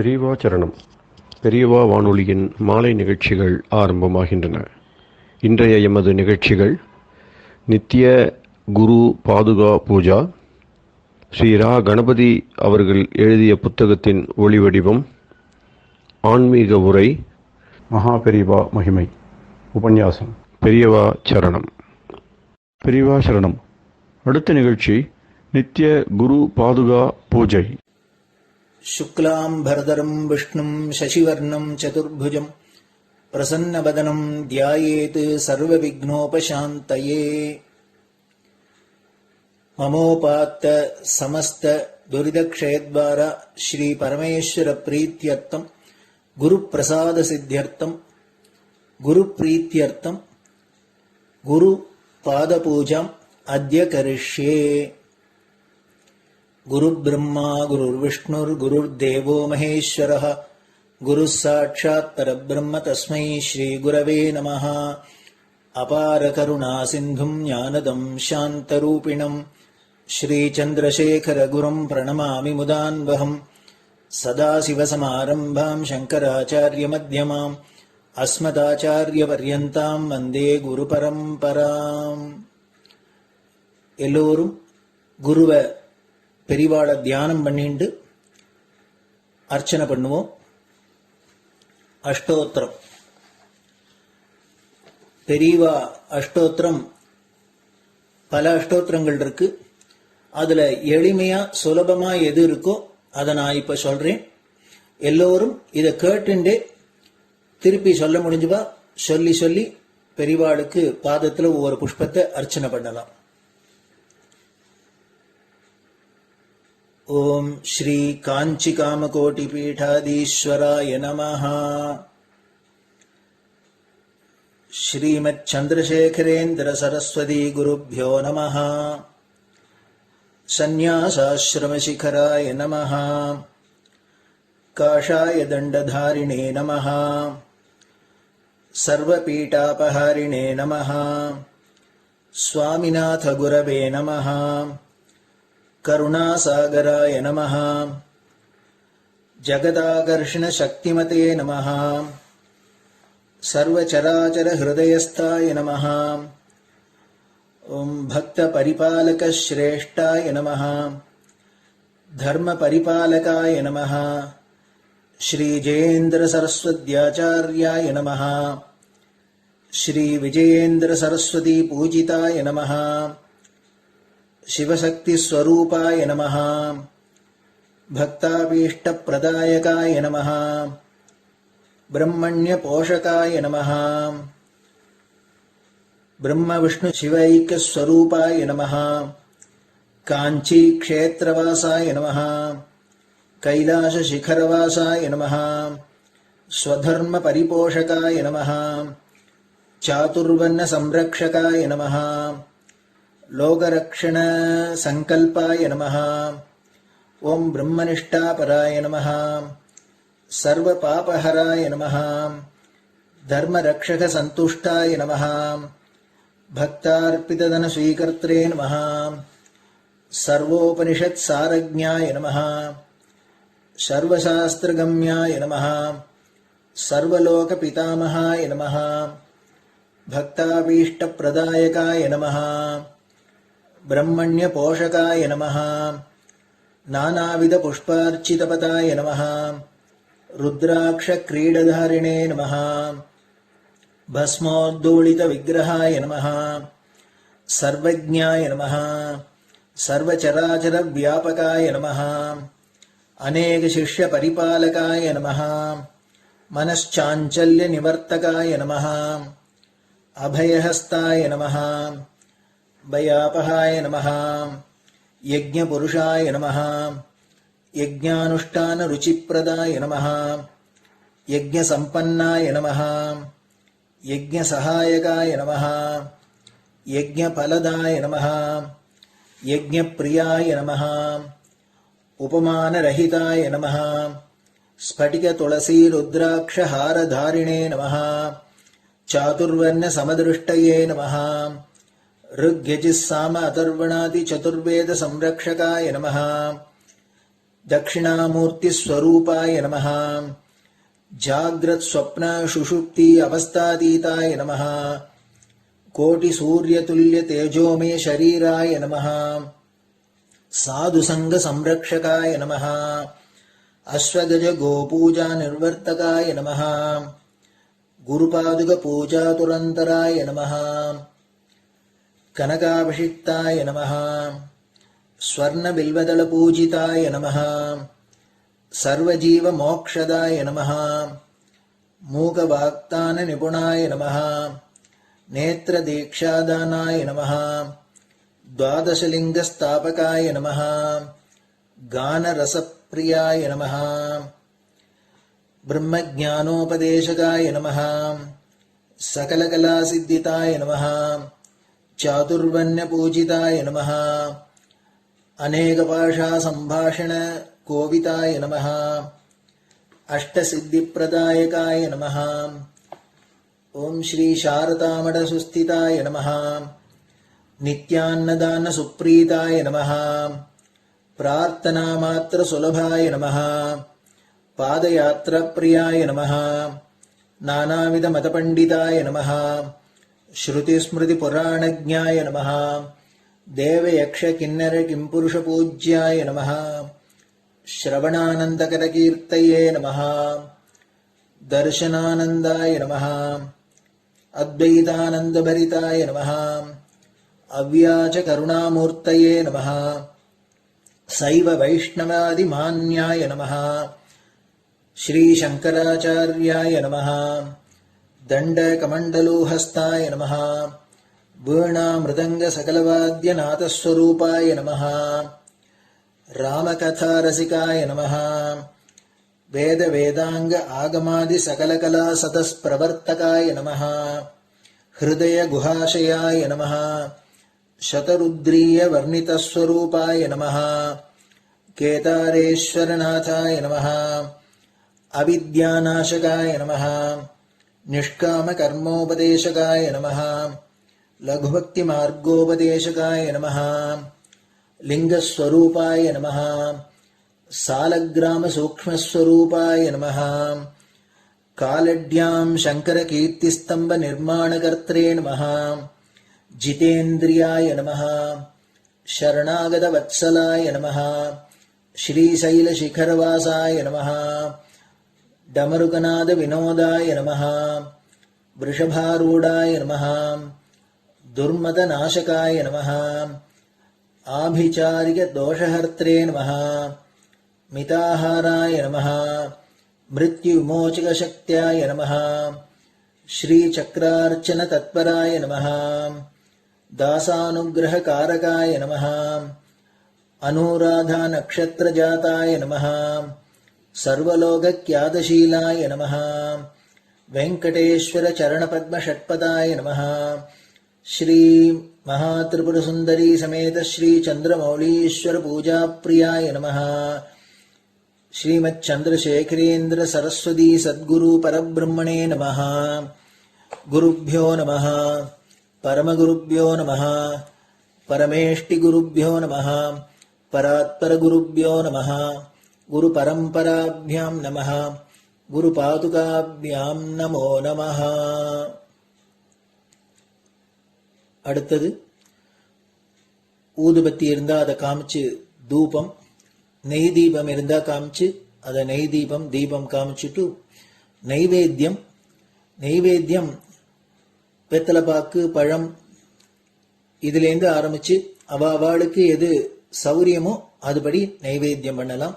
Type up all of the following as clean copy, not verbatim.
பெரியவா சரணம். பெரியவா வானொலியின் மாலை நிகழ்ச்சிகள் ஆரம்பமாகின்றன. இன்றைய எமது நிகழ்ச்சிகள் நித்திய குரு பாதுகா பூஜா, ஸ்ரீ ரா கணபதி அவர்கள் எழுதிய புத்தகத்தின் ஒளிவடிவம், ஆன்மீக உரை, மகா பெரியவா மகிமை உபன்யாசம். பெரியவா சரணம். பெரியவா சரணம். அடுத்த நிகழ்ச்சி நித்திய குரு பாதுகா பூஜை. शुक्लाम्बरधरम् विष्णुम् शशिवर्णम् चतुर्भुजम् प्रसन्नवदनम् ध्यायेत् सर्वविघ्नोपशान्तये। ममोपात्त समस्त दुरितक्षयद्वारा श्रीपरमेश्वरप्रीत्यर्थम् गुरुप्रसादसिद्ध्यर्थम् गुरुप्रीत्यर्थम् गुरुपादपूजाम् अद्य करिष्ये। गुरुर्ब्रह्मा गुरुर्विष्णुर्गुरुर्देवो महेश्वरः गुरुः साक्षात् परब्रह्म तस्मै श्रीगुरवे नमः। अपारकरुणासिन्धुम् ज्ञानदम् शान्तरूपिणम् श्रीचन्द्रशेखरगुरुम् प्रणमामि मुदान्वहम्। सदाशिवसमारम्भाम् शङ्कराचार्यमध्यमाम् अस्मदाचार्यपर्यन्ताम् वन्दे गुरुपरम्पराम्. எல்லோரும் குருவை பெரிவாளை தியானம் பண்ணிண்டு அர்ச்சனை பண்ணுவோம். அஷ்டோத்திரம். பெரியவா அஷ்டோத்திரம் பல அஷ்டோத்திரங்கள் இருக்கு. அதுல எளிமையா சுலபமா எது இருக்கோ அதை நான் இப்ப சொல்றேன். எல்லோரும் இதை கேட்டுண்டே திருப்பி சொல்ல முடிஞ்சுவா சொல்லி சொல்லி பெரிவாளுக்கு பாதத்துல ஒவ்வொரு புஷ்பத்தை அர்ச்சனை பண்ணலாம். ओम श्री कांची कामकोटि पीठाधीश्वराय नमः। श्रीमत् चंद्रशेखरेन्द्र सरस्वती गुरुभ्यो नमः। संन्यासाश्रम शिखराय नमः। काषाय दंडधारिणे नमः। सर्वपीठापहारिणे नमः। स्वामिनाथ गुरवे नमः। करुणासागराय नमः। जगदाकर्षण शक्तिमते नमः। सर्वचराचर हृदयस्थाय नमः। ओम भक्त परिपालक श्रेष्ठाय नमः। धर्म परिपालकाय नमः। श्री जयेन्द्र सरस्वत्याचार्याय नमः। श्री विजयेन्द्र सरस्वती पूजिताय नमः। शिवशक्ति स्वरूपाय नमः। भक्ताभीष्ट प्रदायकाय नमः। ब्रह्मण्य पोषकाय नमः। ब्रह्म विष्णु शिवैक्य स्वरूपाय नमः। कांची क्षेत्रवासाय नमः। कैलाश शिखरवासाय नमः। स्वधर्म परिपोषकाय नमः। चातुर्वर्ण संरक्षकाय नमः। लोकरक्षण संकल्पाय नमः। ओम ब्रह्मनिष्ठापराय नमः। सर्वपापहराय नमः। धर्मरक्षक संतुष्टाय नमः। भक्तार्पितधन स्वीकर्त्रे नमः। सर्वोपनिषत् सारज्ञाय नमः। सर्वशास्त्रगम्याय नमः। सर्वलोक पितामहाय नमः। भक्ताभीष्ट प्रदायकाय नमः। ब्रह्मण्य पोषकाय नमः। नानाविध पुष्पार्चितपताय नमः। रुद्राक्ष क्रीडधारिणे नमः। भस्मोद्दोलित विग्रहाय नमः। सर्वज्ञाय नमः। सर्वचराचर व्यापकाय नमः। अनेक शिष्य परिपालकाय नमः। मनश्चाञ्चल्य निवर्तकाय नमः। अभयहस्ताय नमः। भयापहाय नमः। यज्ञपुरुषाय नमः। यज्ञानुष्ठान रुचिप्रदाय नमः। यज्ञसम्पन्नाय नमः। यज्ञसहायकाय नमः। यज्ञफलदाय नमः। यज्ञप्रियाय नमः। उपमानरहिताय नमः। स्फटिक तुलसी रुद्राक्ष हारधारिणे नमः। चातुर्वर्ण समदृष्टये नमः। ऋग्यजुस्साम अथर्वणादि चतुर्वेद संरक्षकाय नमः। दक्षिणामूर्तिस्वरूपाय नमः जाग्रत् स्वप्न सुषुप्ति अवस्थातीताय नमः कोटिसूर्यतुल्य तेजोमय शरीराय नमः साधुसंग संरक्षकाय नमः अश्वगज गोपूजा निर्वर्तकाय नमः गुरुपादुक पूजा तुरंतराय नमः कनकाभिषिक्ताय नमः स्वर्ण बिल्वदल पूजिताय नमः सर्वजीव मोक्षदाय नमः मूकवाक्तान निपुणाय नमः नेत्र दीक्षादानाय नमः द्वादशलिंग स्थापकाय नमः गान रसप्रियाय नमः ब्रह्मज्ञानोपदेशकाय नमः सकलकलासिद्धिताय नमः चातुर्वण्य पूजिताय नमः अनेकभाषा संभाषण कोविताय नमः अष्टसिद्धिप्रदायकाय नमः ओम श्री शारदामठ सुस्थिताय नमः नित्यान्नदान सुप्रीताय नमः प्रार्थना मात्र सुलभाय नमः पादयात्रा प्रियाय नमः नानाविध मतपंडिताय नमः श्रुति स्मृति पुराणज्ञाय नमः देव यक्ष किन्नर किंपुरुष पूज्याय नमः श्रवणानंदकर कीर्तये नमः दर्शनानंदाय नमः अद्वैतानंदभरिताय नमः अव्याच करुणामूर्तये नमः शैव वैष्णवादिमान्याय नमः श्री शंकराचार्याय नमः दंडकमंडलोहस्ताय नमः वीणा मृदंग सकलवाद्यनाथस्वरूपाय नमः रामकथा रसिकाय नमः वेद वेदांग आगमादि सकलकला सतस्प्रवर्तकाय नमः हृदय गुहाशयाय नमः शतरुद्रीय वर्णितस्वरूपाय नमः केदारेश्वरनाथाय नमः अविद्यानाशकाय नमः निष्कामकर्मोपदेशकाय नमः लघुभक्तिमार्गोपदेशकाय नमः लिंगस्वरूपाय नमः सालग्रामसूक्ष्मस्वरूपाय नमः कालड्यां शङ्करकीर्तिस्तम्भनिर्माणकर्त्रे नमः जितेन्द्रियाय नमः शरणागतवत्सलाय नमः श्रीशैलशिखरवासाय नमः डमरुकनादविनोदाय नमः वृषभारूढाय नमः दुर्मदनाशकाय नमः आभिचारिकदोषहर्त्रे नमः मिताहाराय नमः मृत्युविमोचकशक्त्याय नमः श्रीचक्रार्चनतत्पराय नमः दासानुग्रहकारकाय नमः अनुराधानक्षत्रजाताय नमः सर्वलोकख्यातशीलाय नमः वेंकटेश्वरचरणपद्मषट्पदाय नमः श्री महात्रिपुरसुंदरी समेत श्री चंद्रमौलीश्वर पूजाप्रियाय नमः श्रीमच्चंद्रशेखरेन्द्र सरस्वती सद्गुरु परब्रह्मणे नमः गुरुभ्यो नमः परमगुरुभ्यो नमः परमेष्टिगुरुभ्यो नमः परात्परगुरुभ्यो नमः गुरुपरम्पराभ्यां नमः गुरुपादुकाभ्यां नमो नमः. அடுத்தது ஊதுபத்தி இருந்தா அதை காமிச்சு தூபம், நெய் தீபம் இருந்தா காமிச்சு அதை நெய் தீபம் தீபம் காமிச்சுட்டு நைவேத்தியம் வெத்தலைப்பாக்கு பழம் இதுலேருந்து ஆரம்பிச்சு அவளுக்கு எது சௌரியமோ அதுபடி நைவேத்தியம் பண்ணலாம்.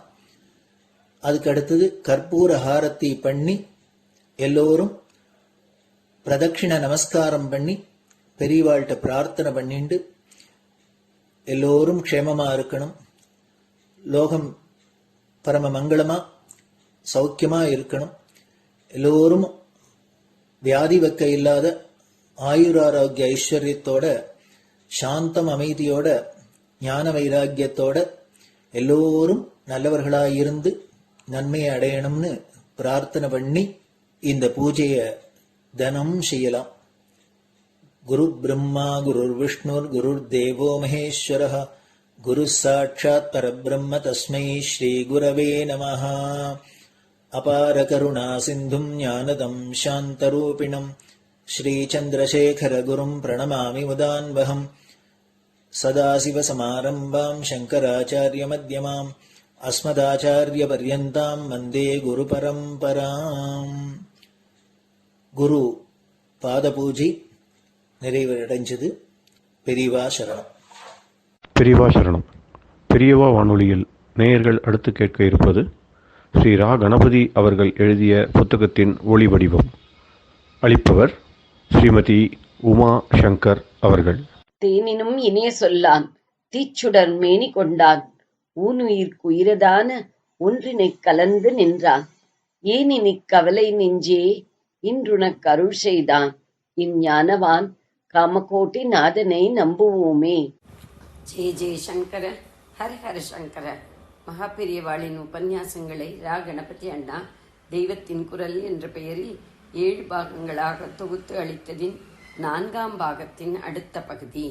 அதுக்கு அடுத்தது கற்பூர ஹாரத்தி பண்ணி எல்லோரும் பிரதட்சிண நமஸ்காரம் பண்ணி பெரியவாள்கிட்ட பிரார்த்தனை பண்ணிண்டு எல்லோரும் க்ஷேமமா இருக்கணும், லோகம் பரம மங்களமா சௌக்கியமா இருக்கணும், எல்லோரும் வியாதி வெக்க இல்லாத ஆயுராரோக்கிய ஐஸ்வர்யத்தோட சாந்தம் அமைதியோட ஞான வைராக்கியத்தோட எல்லோரும் நல்லவர்களாயிருந்து நன்மையை அடையணும்னு பிரார்த்தனை பண்ணி இந்த பூஜையை தினம் செய்யலாம். குரு பிரம்மா குருர் விஷ்ணுர் குருர் தேவோ மகேஸ்வரः குரு சாட்சாத் பரபிரம்ம தஸ்மை ஸ்ரீ குரவே நமஹ. அபார கருணா சிந்தும் ஞானதம் சாந்தரூபிணம் ஸ்ரீ சந்திரசேகர குரும் பிரணமாமி முதான்வகம். சதாசிவசமாரம்பாம் சங்கராச்சாரிய மத்யமாம் அஸ்மதாச்சாரிய பர்யந்தாம் வந்தே குரு பரம்பராம். குரு பாத பூஜை நிறைவடைஞ்சது. பெரியவா சரணம். பெரியவா சரணம். பெரியவா வானொலியில் நேயர்கள் அடுத்து கேட்க இருப்பது ஸ்ரீ ரா கணபதி அவர்கள் எழுதிய புத்தகத்தின் ஒளி வடிவம். அளிப்பவர் ஸ்ரீமதி உமா சங்கர் அவர்கள். தேனினும் இனிய சொல்லான் தீச்சுடர் மேனி கொண்டான் ஊனுயிர்க்குயிரதான ஒன்றினைக் கலந்து நின்றான் ஏனினிக் கவலை நெஞ்சே இன்றுனக் அருள் செய்தான் இஞ்ஞானவான் காமகோட்டி நாதனை நம்புவோமே. ஜெய ஜெய சங்கர, ஹர ஹர சங்கர. மகாபெரியவாளின் உபன்யாசங்களை ரா கணபதி அண்ணா தெய்வத்தின் குரல் என்ற பெயரில் 7 பாகங்களாக தொகுத்து அளித்ததின் 4ஆம் பாகத்தின் அடுத்த பகுதி.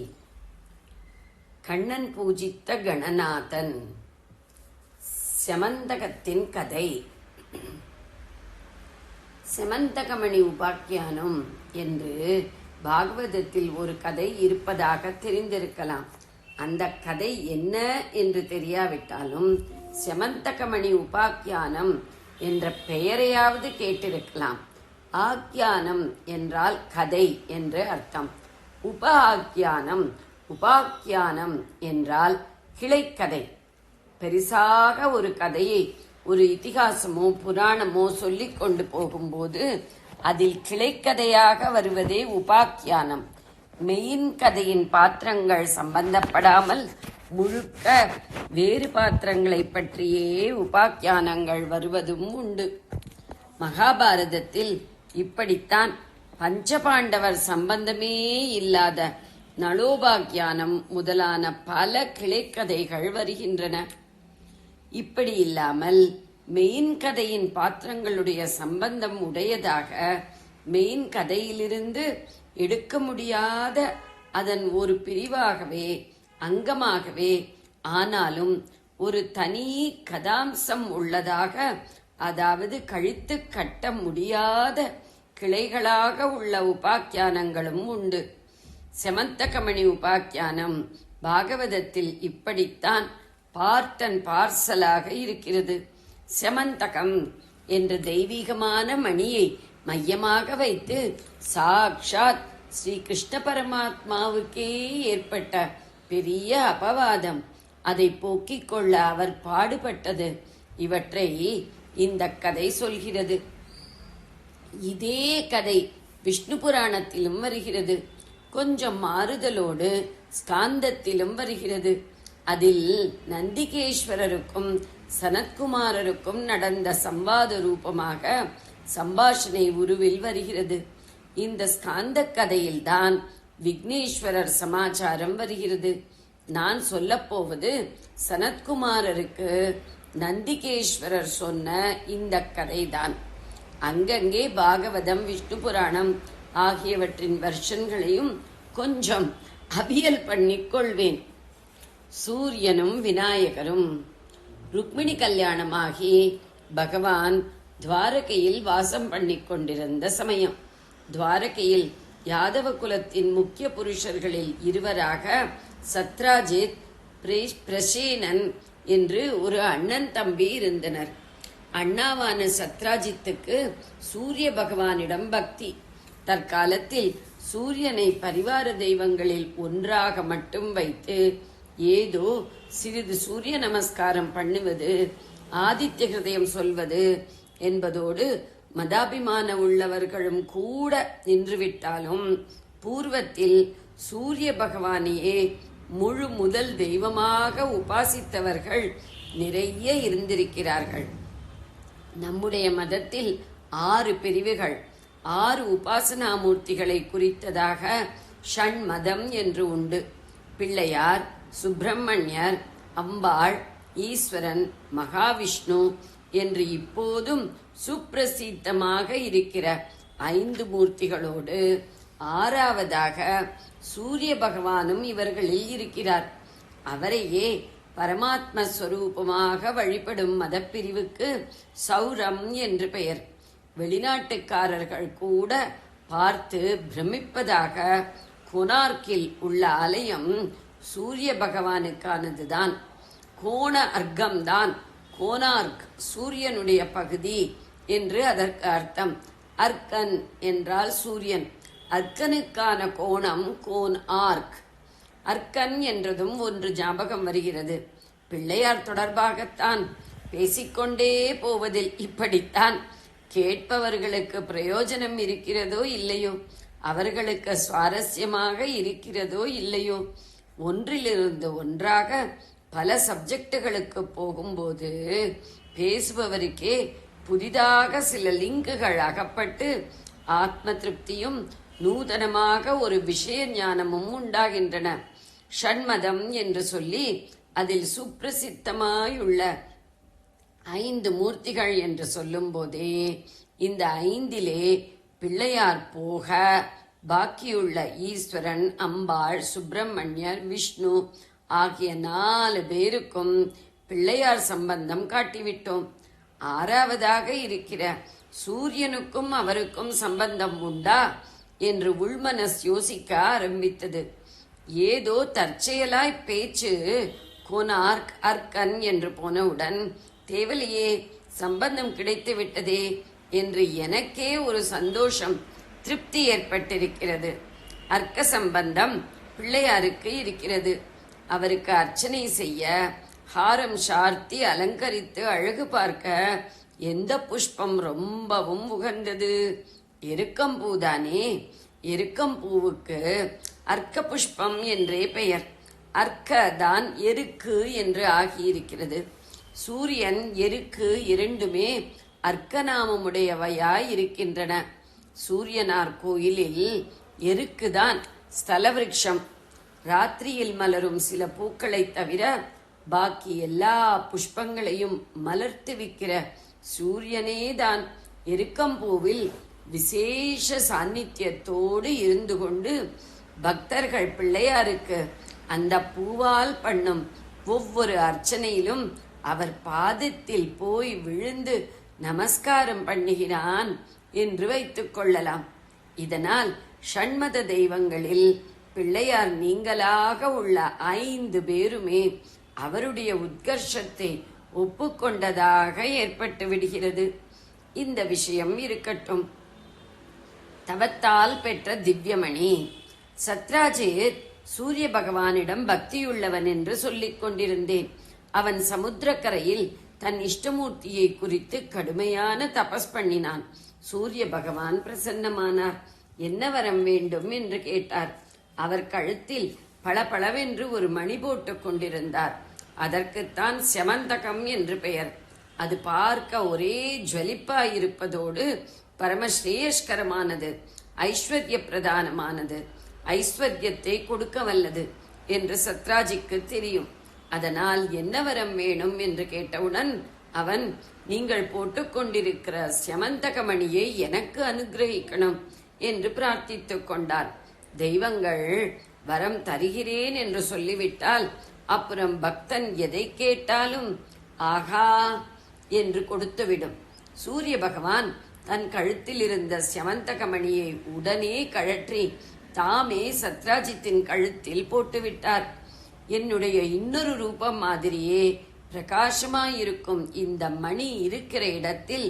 கண்ணன் பூஜித்த கணநாதன். செமந்தகத்தின் கதை. செமந்தகமணி உபாக்கியானம் என்று பாகவதத்தில் ஒரு கதை இருப்பதாக தெரிந்திருக்கலாம். அந்த கதை என்ன என்று தெரியாவிட்டாலும் செமந்தகமணி உபாக்கியானம் என்ற பெயரையாவது கேட்டிருக்கலாம். ஆக்கியானம் என்றால் கதை என்று அர்த்தம். உபாக்கியானம் உபாக்கியானம் என்றால் கிளைக்கதை. பெரிசாக ஒரு கதையை ஒரு இதிகாசமோ புராணமோ சொல்லிக் கொண்டு போகும்போது அதில் கிளைக்கதையாக வருவதே உபாக்கியானம். மெயின் கதையின் பாத்திரங்கள் சம்பந்தப்படாமல் முழுக்க வேறு பாத்திரங்களை பற்றியே உபாக்கியானங்கள் வருவதும் உண்டு. மகாபாரதத்தில் இப்படித்தான் பஞ்சபாண்டவர் சம்பந்தமே இல்லாத நளோபாக்கியானம் முதலான பல கிளைக்கதைகள் வருகின்றன. இப்படி இல்லாமல் மெயின் கதையின் பாத்திரங்களுடைய சம்பந்தம் உடையதாக மெயின் கதையிலிருந்து எடுக்க முடியாத அதன் ஒரு பிரிவாகவே அங்கமாகவே ஆனாலும் ஒரு தனி கதாம்சம் உள்ளதாக, அதாவது கழித்து கட்ட முடியாத கிளைகளாக உள்ள உபாக்கியானங்களும் உண்டு. செமந்தகமணி உபாக்கியானம் பாகவதத்தில் இப்படித்தான் பார்ட் அண்ட் பார்சலாக இருக்கிறது. செமந்தகம் என்ற தெய்வீகமான மணியை மையமாக வைத்து சாக்ஷாத் ஸ்ரீ கிருஷ்ண பரமாத்மாவுக்கே ஏற்பட்ட பெரிய அபவாதம், அதை போக்கிக் கொள்ள அவர் பாடுபட்டது, இவற்றை இந்த கதை சொல்கிறது. இதே கதை விஷ்ணு புராணத்திலும் வருகிறது. கொஞ்சம் மாறுதலோடு ஸ்காந்தத்திலும் வருகிறது. அதில் நந்திகேஸ்வரருக்கும் சனத்குமாரருக்கும் நடந்த சம்வாத ரூபமாக சம்பாஷணை உருவில் வருகிறது. இந்த ஸ்காந்த கதையில்தான் விக்னேஸ்வரர் சமாச்சாரம் வருகிறது. நான் சொல்லப்போவது சனத்குமாரருக்கு நந்திகேஸ்வரர் சொன்ன இந்த கதைதான். அங்கங்கே பாகவதம், விஷ்ணு புராணம் ஆகியவற்றின் வெர்ஷன்களையும் கொஞ்சம் அபியல் பண்ணிக்கொள்வேன். சூரியனும் விநாயகரும். ருக்மிணி கல்யாணமாகி பகவான் துவாரகையில் வாசம் பண்ணிக் கொண்டிருந்த சமயம், துவாரகையில் யாதவ குலத்தின் முக்கிய புருஷர்களில் இருவராக சத்ராஜித், பிரசேனன் என்று ஒரு அண்ணன் தம்பி இருந்தனர். அண்ணாவான சத்ராஜித்துக்கு சூரிய பகவானிடம் பக்தி. தற்காலத்தில் சூரியனை பரிவார தெய்வங்களில் ஒன்றாக மட்டும் வைத்து ஏதோ சிறிது சூரிய நமஸ்காரம் பண்ணுவது, ஆதித்ய ஹிருதயம் சொல்வது என்பதோடு மதாபிமான உள்ளவர்களும் கூட நின்றுவிட்டாலும் பூர்வத்தில் சூரிய பகவானையே முழு முதல் தெய்வமாக உபாசித்தவர்கள் நிறைய இருந்திருக்கிறார்கள். நம்முடைய மதத்தில் 6 பிரிவுகள், 6 உபாசனாமூர்த்திகளை குறித்ததாக ஷண்மதம் என்று உண்டு. பிள்ளையார், சுப்பிரமணியர், அம்பாள், ஈஸ்வரன், மகாவிஷ்ணு என்று இப்போதும் சுப்பிரசித்தமாக இருக்கிற 5 மூர்த்திகளோடு 6வதாக சூரிய பகவானும் இவர்களில் இருக்கிறார். அவரையே பரமாத்மஸ்வரூபமாக வழிபடும் மதப்பிரிவுக்கு சௌரம் என்று பெயர். வெளிநாட்டுக்காரர்கள் கூட பார்த்து பிரமிப்பதாக கொனார்க்கில் உள்ள ஆலயம் சூரிய பகவானுக்கானதுதான். கோண அர்க்கம்தான் கோனார்க், சூரியனுடைய பகுதி என்று அதற்கு அர்த்தம். அர்க்கன் என்றால் சூரியன். அர்க்கனுக்கான கோணம் கோன் ஆர்க். அர்க்கன் என்றதும் ஒன்று ஞாபகம் வருகிறது. பிள்ளையார் தொடர்பாகத்தான் பேசிக்கொண்டே போவதில் இப்படித்தான். கேட்பவர்களுக்கு பிரயோஜனம் இருக்கிறதோ இல்லையோ, அவர்களுக்கு சுவாரஸ்யமாக இருக்கிறதோ இல்லையோ, ஒன்றிலிருந்து ஒன்றாக பல சப்ஜெக்டுகளுக்கு போகும்போது பேசுபவருக்கே புதிதாக சில லிங்குகள் அகப்பட்டு ஆத்ம திருப்தியும் நூதனமாக ஒரு விஷய ஞானமும் உண்டாகின்றன. ஷண்மதம் என்று சொல்லி அதில் சுப்பிரசித்தமாயுள்ள 5 மூர்த்திகள் என்று சொல்லும் போதே இந்த 5 பிள்ளையார் போக பாக்கியுள்ள ஈஸ்வரன், அம்பாள், சுப்பிரமணியர், விஷ்ணு ஆகிய 4 பேருக்கும் பிள்ளையார் சம்பந்தம் காட்டிவிட்டோம். 6வதாக இருக்கிற சூரியனுக்கும் அவருக்கும் சம்பந்தம் உண்டா என்று உள்மனஸ் யோசிக்க ஆரம்பித்தது. ஏதோ தற்செயலாய் பேச்சு கோனார்க் அர்க்கன் என்று போனவுடன் தேவலையே சம்பந்தம் கிடைத்து விட்டதே என்று எனக்கே ஒரு சந்தோஷம், திருப்தி ஏற்பட்டிருக்கிறது. அர்க்க சம்பந்தம் பிள்ளையாருக்கு இருக்கிறது. அவருக்கு அர்ச்சனை செய்ய ஹாரம் சார்த்தி அலங்கரித்து அழகு பார்க்க எந்த புஷ்பம் ரொம்பவும் உகந்தது? எருக்கம்பூதானே. எருக்கம்பூவுக்கு அர்க்க புஷ்பம் என்றே பெயர். அர்க்க தான் எருக்கு என்று ஆகியிருக்கிறது. சூரியன், எருக்கு இரண்டுமே அர்க்கநாமமுடையவையாய் இருக்கின்றன. சூரியனார் கோயிலில் எருக்குதான் ஸ்தலவிருட்சம். ராத்திரியில் மலரும் சில பூக்களை தவிர பாக்கி எல்லா புஷ்பங்களையும் மலர்த்து விக்கிற சூரியனேதான் எருக்கம்பூவில் விசேஷ சாநித்தியத்தோடு இருந்து கொண்டு பக்தர்கள் பிள்ளையாருக்கு அந்த பூவால் பண்ணும் ஒவ்வொரு அர்ச்சனையிலும் அவர் பாதத்தில் போய் விழுந்து நமஸ்காரம் பண்ணுகிறான் என்று வைத்துக் கொள்ளலாம். இதனால் ஷண்மத தெய்வங்களில் பிள்ளையார் நீங்களாக உள்ள 5 பேருமே அவருடைய உத்கர்ஷத்தை ஒப்புக்கொண்டதாக ஏற்பட்டு விடுகிறது. இந்த விஷயம் இருக்கட்டும். தவத்தால் பெற்ற திவ்யமணி. சத்ராஜித் சூரிய பகவானிடம் பக்தியுள்ளவன் என்று சொல்லிக் கொண்டிருந்தேன். அவன் சமுத்திரக்கரையில் தன் இஷ்டமூர்த்தியை குறித்து கடுமையான தபஸ் பண்ணினான். சூரிய பகவான் பிரசன்னமானார். என்ன வரம் வேண்டும் என்று கேட்டார். அவர் கழுத்தில் பளபளவென்று ஒரு மணி போட்டுக் கொண்டிருந்தார். அதற்குத்தான் செமந்தகம் என்று பெயர். அது பார்க்க ஒரே ஜுவலிப்பாயிருப்பதோடு பரமஸ்ரேயஸ்கரமானது, ஐஸ்வர்ய பிரதானமானது, ஐஸ்வர்யத்தை கொடுக்க வல்லது என்று சத்ராஜிக்கு தெரியும். அதனால் என்ன வரம் வேணும் என்று கேட்டவுடன் அவன், நீங்கள் போட்டுக்கொண்டிருக்கிற செமந்தகமணியை எனக்கு அனுகிரகிக்கணும் என்று பிரார்த்தித்துக் கொண்டான். தெய்வங்கள் வரம் தருகிறேன் என்று சொல்லிவிட்டால் அப்புறம் பக்தன் எதை கேட்டாலும் ஆகா என்று கொடுத்துவிடும். சூரிய பகவான் தன் கழுத்தில் இருந்த செமந்தகமணியை உடனே கழற்றி தாமே சத்ராஜித்தின் கழுத்தில் போட்டுவிட்டார். என்னுடைய இன்னொரு ரூபம் மாதிரியே பிரகாசமாயிருக்கும் இந்த மணி இருக்கிற இடத்தில்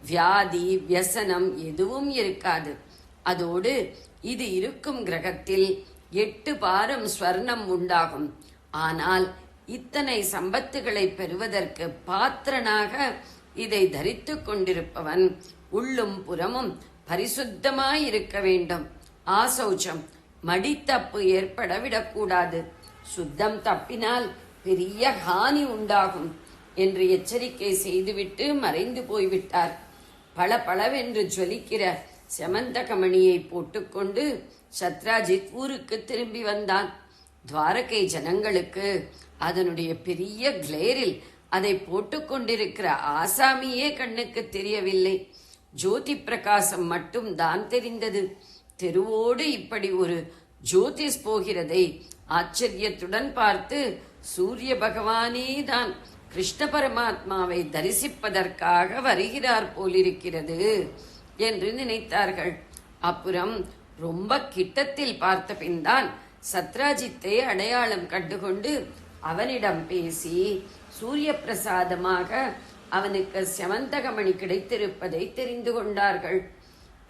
வியாதி வியசனம் எதுவும் இருக்காது. அதோடு இது இருக்கும் கிரகத்தில் 8 பாரம் ஸ்வர்ணம் உண்டாகும். ஆனால் இத்தனை சம்பத்துகளை பெறுவதற்கு பாத்திரனாக இதை தரித்து கொண்டிருப்பவன் உள்ளும் புறமும் பரிசுத்தமாயிருக்க வேண்டும். ஆசௌச்சம், மடித்தப்பு ஏற்பட விடக்கூடாது. சுத்தம் தப்பினால் பெரிய ஹானி உண்டாகும் என்று எச்சரிக்கை செய்துவிட்டு மறைந்து போய்விட்டார். பளபளவென்று ஜொலிக்கிற செமந்தகமணியை போட்டுக்கொண்டு சத்ராஜித் ஊருக்கு திரும்பி வந்தான். துவாரகை ஜனங்களுக்கு அதனுடைய பெரிய கிளேரில் அதை போட்டுக்கொண்டிருக்கிற ஆசாமியே கண்ணுக்கு தெரியவில்லை. ஜோதி பிரகாசம் மட்டும் தான் தெரிந்தது. தெருவோடு இப்படி ஒரு ஜோதிஸ் போகிறதை ஆச்சரியத்துடன் பார்த்து சூரிய பகவானே தான் கிருஷ்ண பரமாத்மாவை தரிசிப்பதற்காக வருகிறார் போலிருக்கிறது என்று நினைத்தார்கள். அப்புறம் ரொம்ப கிட்டத்தில் பார்த்த பின்தான் சத்ராஜித்தை அடையாளம் கண்டுகொண்டு அவனிடம் பேசி சூரிய பிரசாதமாக அவனுக்கு செவந்தகமணி கிடைத்திருப்பதை தெரிந்து கொண்டார்கள்.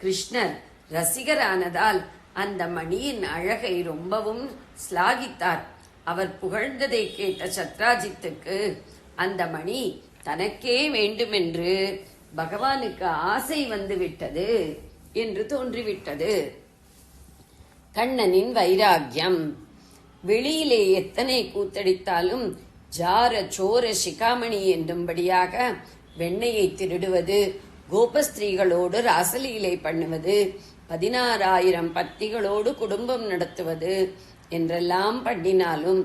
கிருஷ்ணர் ரசிகரானதால் அந்த மணியின் அழகை ரொம்பவும் ஸ்லாகித்தார். அவர் புகழ்ந்ததை கேட்ட சத்ராஜித்துக்கு அந்த மணி தனக்கே வேண்டுமென்று பகவானுக்கு ஆசை வந்துவிட்டது என்று தோன்றிவிட்டது. கண்ணனின் வைராக்கியம். வெளியிலே எத்தனை கூத்தடித்தாலும் ஜார சோர சிகாமணி என்னும்படியாக வெண்ணையை திருடுவது, கோபஸ்திரீகளோடு ராசலீலை பண்ணுவது, 16,000 பத்திகளோடு குடும்பம் நடத்துவது என்றெல்லாம் பண்ணினாலும்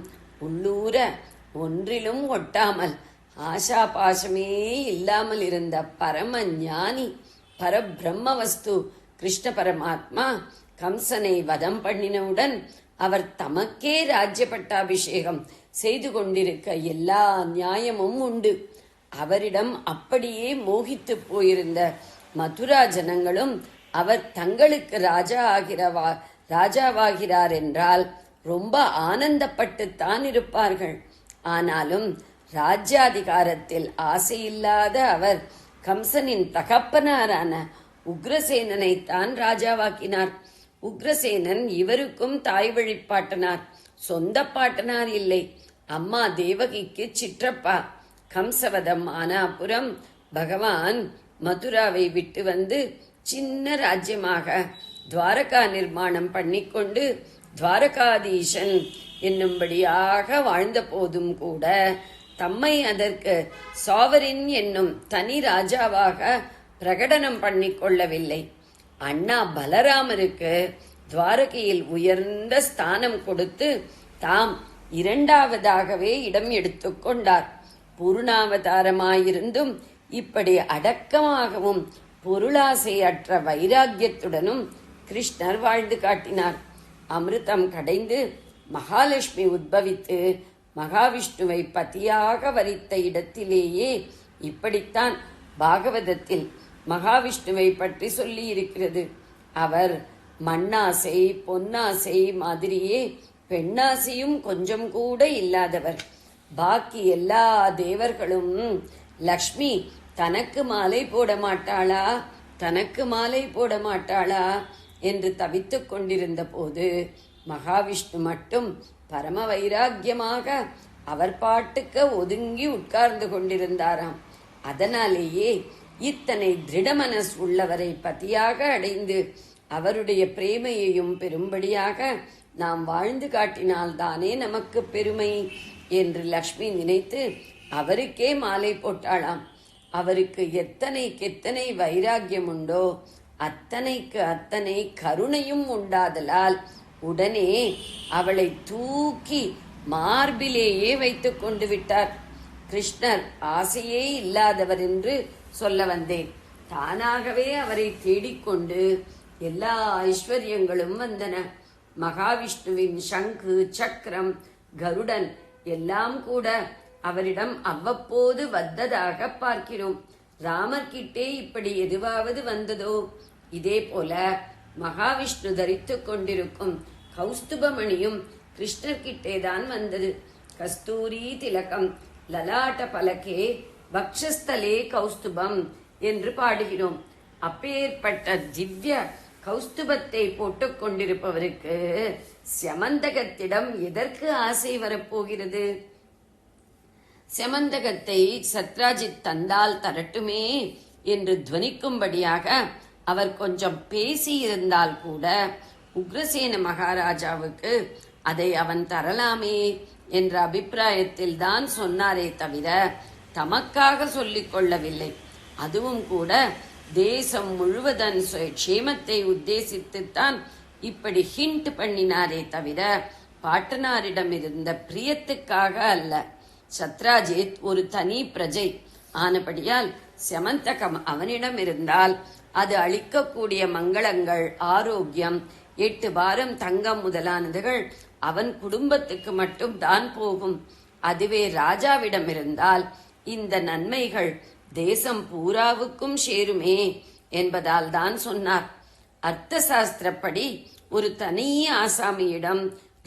உள்ளூர ஒன்றிலும் ஒட்டாமல் ஆஷா பாசமே இல்லாமல் இருந்த பரம ஞானி பரபிரம்ம வஸ்து கிருஷ்ண பரமாத்மா கம்சனை வதம் பண்ணினவுடன் அவர் தமக்கே ராஜ்ய பட்டாபிஷேகம் செய்து கொண்டிருக்க எல்லா நியாயமும் உண்டு. அவரிடம் அப்படியே மோகித்து போயிருந்த மதுரா ஜனங்களும் அவர் தங்களுக்கு ராஜாவாகிறார் என்றால் ரொம்ப ஆனந்தப்பட்டுத்தான் இருப்பார்கள். ஆனாலும் ராஜ்யாதிகாரத்தில் ஆசையில்லாத அவர் கம்சனின் தகப்பனாரான உக்ரசேனனைத்தான் ராஜாவாக்கினார். உக்ரசேனன் இவருக்கும் தாய் வழிப்பாட்டனார், சொந்த பாட்டனார் இல்லை. அம்மா தேவகிக்கு சிற்றப்பா. கம்சவதம் ஆனாபுரம் பகவான் மதுராவை விட்டு வந்து சின்ன ராஜ்யமாக துவாரகா நிர்மாணம் பண்ணிக்கொண்டு துவாரகாதீசன் என்னும்படியாக வாழ்ந்த போதும் கூட தம்மை அதற்கு சாவரின் என்னும் தனி ராஜாவாக பிரகடனம் பண்ணிக்கொள்ளவில்லை. அண்ணா பலராமருக்கு துவாரகையில் உயர்ந்த ஸ்தானம் கொடுத்து தாம் 2வதாகவே இடம் எடுத்துக்கொண்டார். பூர்ணாவதாரமாயிருந்தும் இப்படி அடக்கமாகவும் பொருளாசையற்ற வைராக்கியத்துடனும் கிருஷ்ணர் வாழ்ந்து காட்டினார். அமிர்தம் கடைந்து மகாலட்சுமி உத்பவித்து மகாவிஷ்ணுவை பதியாக வரித்த இடத்திலேயே இப்படித்தான் பாகவதத்தில் மகாவிஷ்ணுவை பற்றி சொல்லி இருக்கிறது. அவர் மண்ணாசை பொன்னாசை மாதிரியே பெண்ணாசையும் கொஞ்சம் கூட இல்லாதவர். பாக்கி எல்லா தேவர்களும் லக்ஷ்மி தனக்கு மாலை போட மாட்டாளா, தனக்கு மாலை போட மாட்டாளா என்று தவித்துக் கொண்டிருந்த போது மகாவிஷ்ணு மட்டும் பரம வைராக்கியமாக அவர் பாட்டுக்க ஒதுங்கி உட்கார்ந்து கொண்டிருந்தாராம். அதனாலேயே இத்தனை திருடமனஸ் உள்ளவரை பதியாக அடைந்து அவருடைய பிரேமையையும் பெரும்படியாக நாம் வாழ்ந்து காட்டினால்தானே நமக்கு பெருமை என்று லக்ஷ்மி நினைத்து அவருக்கே மாலை போட்டாளாம். அவருக்கு எத்தனை வைராக்கியம் உண்டோ அத்தனைக்கு அத்தனை கருணையும் உண்டாதலால் உடனே அவளை தூக்கி மார்பிலேயே வைத்துக் கொண்டு விட்டார். கிருஷ்ணர் ஆசையே இல்லாதவர் என்று சொல்ல வந்தேன். தானாகவே அவரை தேடிக்கொண்டு எல்லா ஐஸ்வர்யங்களும் வந்தன. மகாவிஷ்ணுவின் சங்கு சக்கரம் கருடன் எல்லாம் கூட அவரிடம் அவ்வப்போது வந்ததாக பார்க்கிறோம். ராமர்கிட்டே இப்படி எதுவாவது வந்ததோ? இதே போல மகாவிஷ்ணு தரித்துக் கொண்டிருக்கும் கௌஸ்துபமணியும் கிருஷ்ணர்கிட்டேதான் வந்தது. கஸ்தூரி திலகம் லலாட்ட பலகே வக்ஷஸ்தலே கௌஸ்துபம் என்று பாடுகிறோம். அப்பேற்பட்ட திவ்ய கௌஸ்துபத்தை போட்டுக் கொண்டிருப்பவருக்கு செமந்தகத்திடம் எதற்கு ஆசை வரப்போகிறது? செமந்தகத்தை சத்ராஜித் தந்தால் தரட்டுமே என்று துவனிக்கும்படியாக அவர் கொஞ்சம் பேசியிருந்தால் கூட உக்ரசேன மகாராஜாவுக்கு அதை அவன் தரலாமே என்ற அபிப்பிராயத்தில் தான் சொன்னாரே தவிர தமக்காக சொல்லிக் கொள்ளவில்லை. அதுவும் கூட தேசம் முழுவதன் க்ஷேமத்தை உத்தேசித்துத்தான் இப்படி ஹிண்ட் பண்ணினாரே தவிர பாட்டனாரிடம் இருந்த பிரியத்துக்காக அல்ல. சத்ராஜித் ஒரு தனி பிரஜை ஆனபடியால் செமந்தகம் அவனிடம் இருந்தால் அது அளிக்கக்கூடிய மங்களங்கள், ஆரோக்கியம், 8 வாரம் தங்கம் முதலானதுகள் அவன் குடும்பத்துக்கு மட்டும் தான் போகும். அதுவே ராஜாவிடம் இருந்தால் இந்த நன்மைகள் தேசம் பூராவுக்கும் சேருமே என்பதால் தான் சொன்னார். அர்த்த சாஸ்திரப்படி ஒரு தனி ஆசாமியிடம்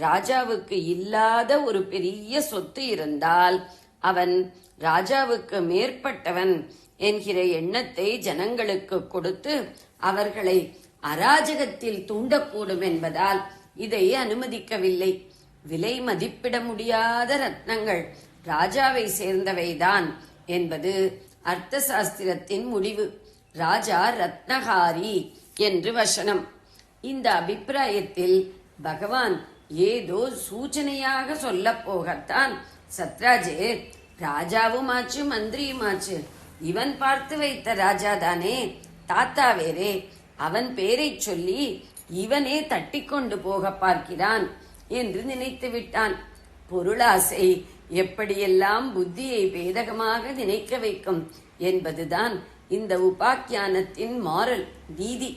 ராஜாவுக்கு இல்லாத ஒரு பெரிய சொத்து இருந்தால் அவன் ராஜாவுக்கு மேற்பட்டவன் என்கிற எண்ணத்தை ஜனங்களுக்கு கொடுத்து அவர்களை அராஜகத்தில் தூண்டக்கூடும் என்பதால் இதை அனுமதிக்கவில்லை. விலை மதிப்பிட முடியாத ரத்னங்கள் ராஜாவை சேர்ந்தவைதான் என்பது அர்த்த சாஸ்திரத்தின் முடிவு. ராஜா ரத்னகாரி என்று வசனம். இந்த அபிப்பிராயத்தில் பகவான் ஏதோ சூச்சனையாக சொல்ல போகத்தான், சத்ராஜே ராஜாவுமாச்சு மந்திரியுமாச்சு, இவன் பார்த்து வைத்த ராஜாதானே, தாத்தா வேறே, அவன் பேரை சொல்லி இவனே தட்டி கொண்டு போக பார்க்கிறான் என்று நினைத்து விட்டான். பொருளாசை எப்படியெல்லாம் புத்தியை பேதகமாக நினைக்க வைக்கும் என்பதுதான் இந்த உபாக்கியானத்தின் மாரல் நீதி.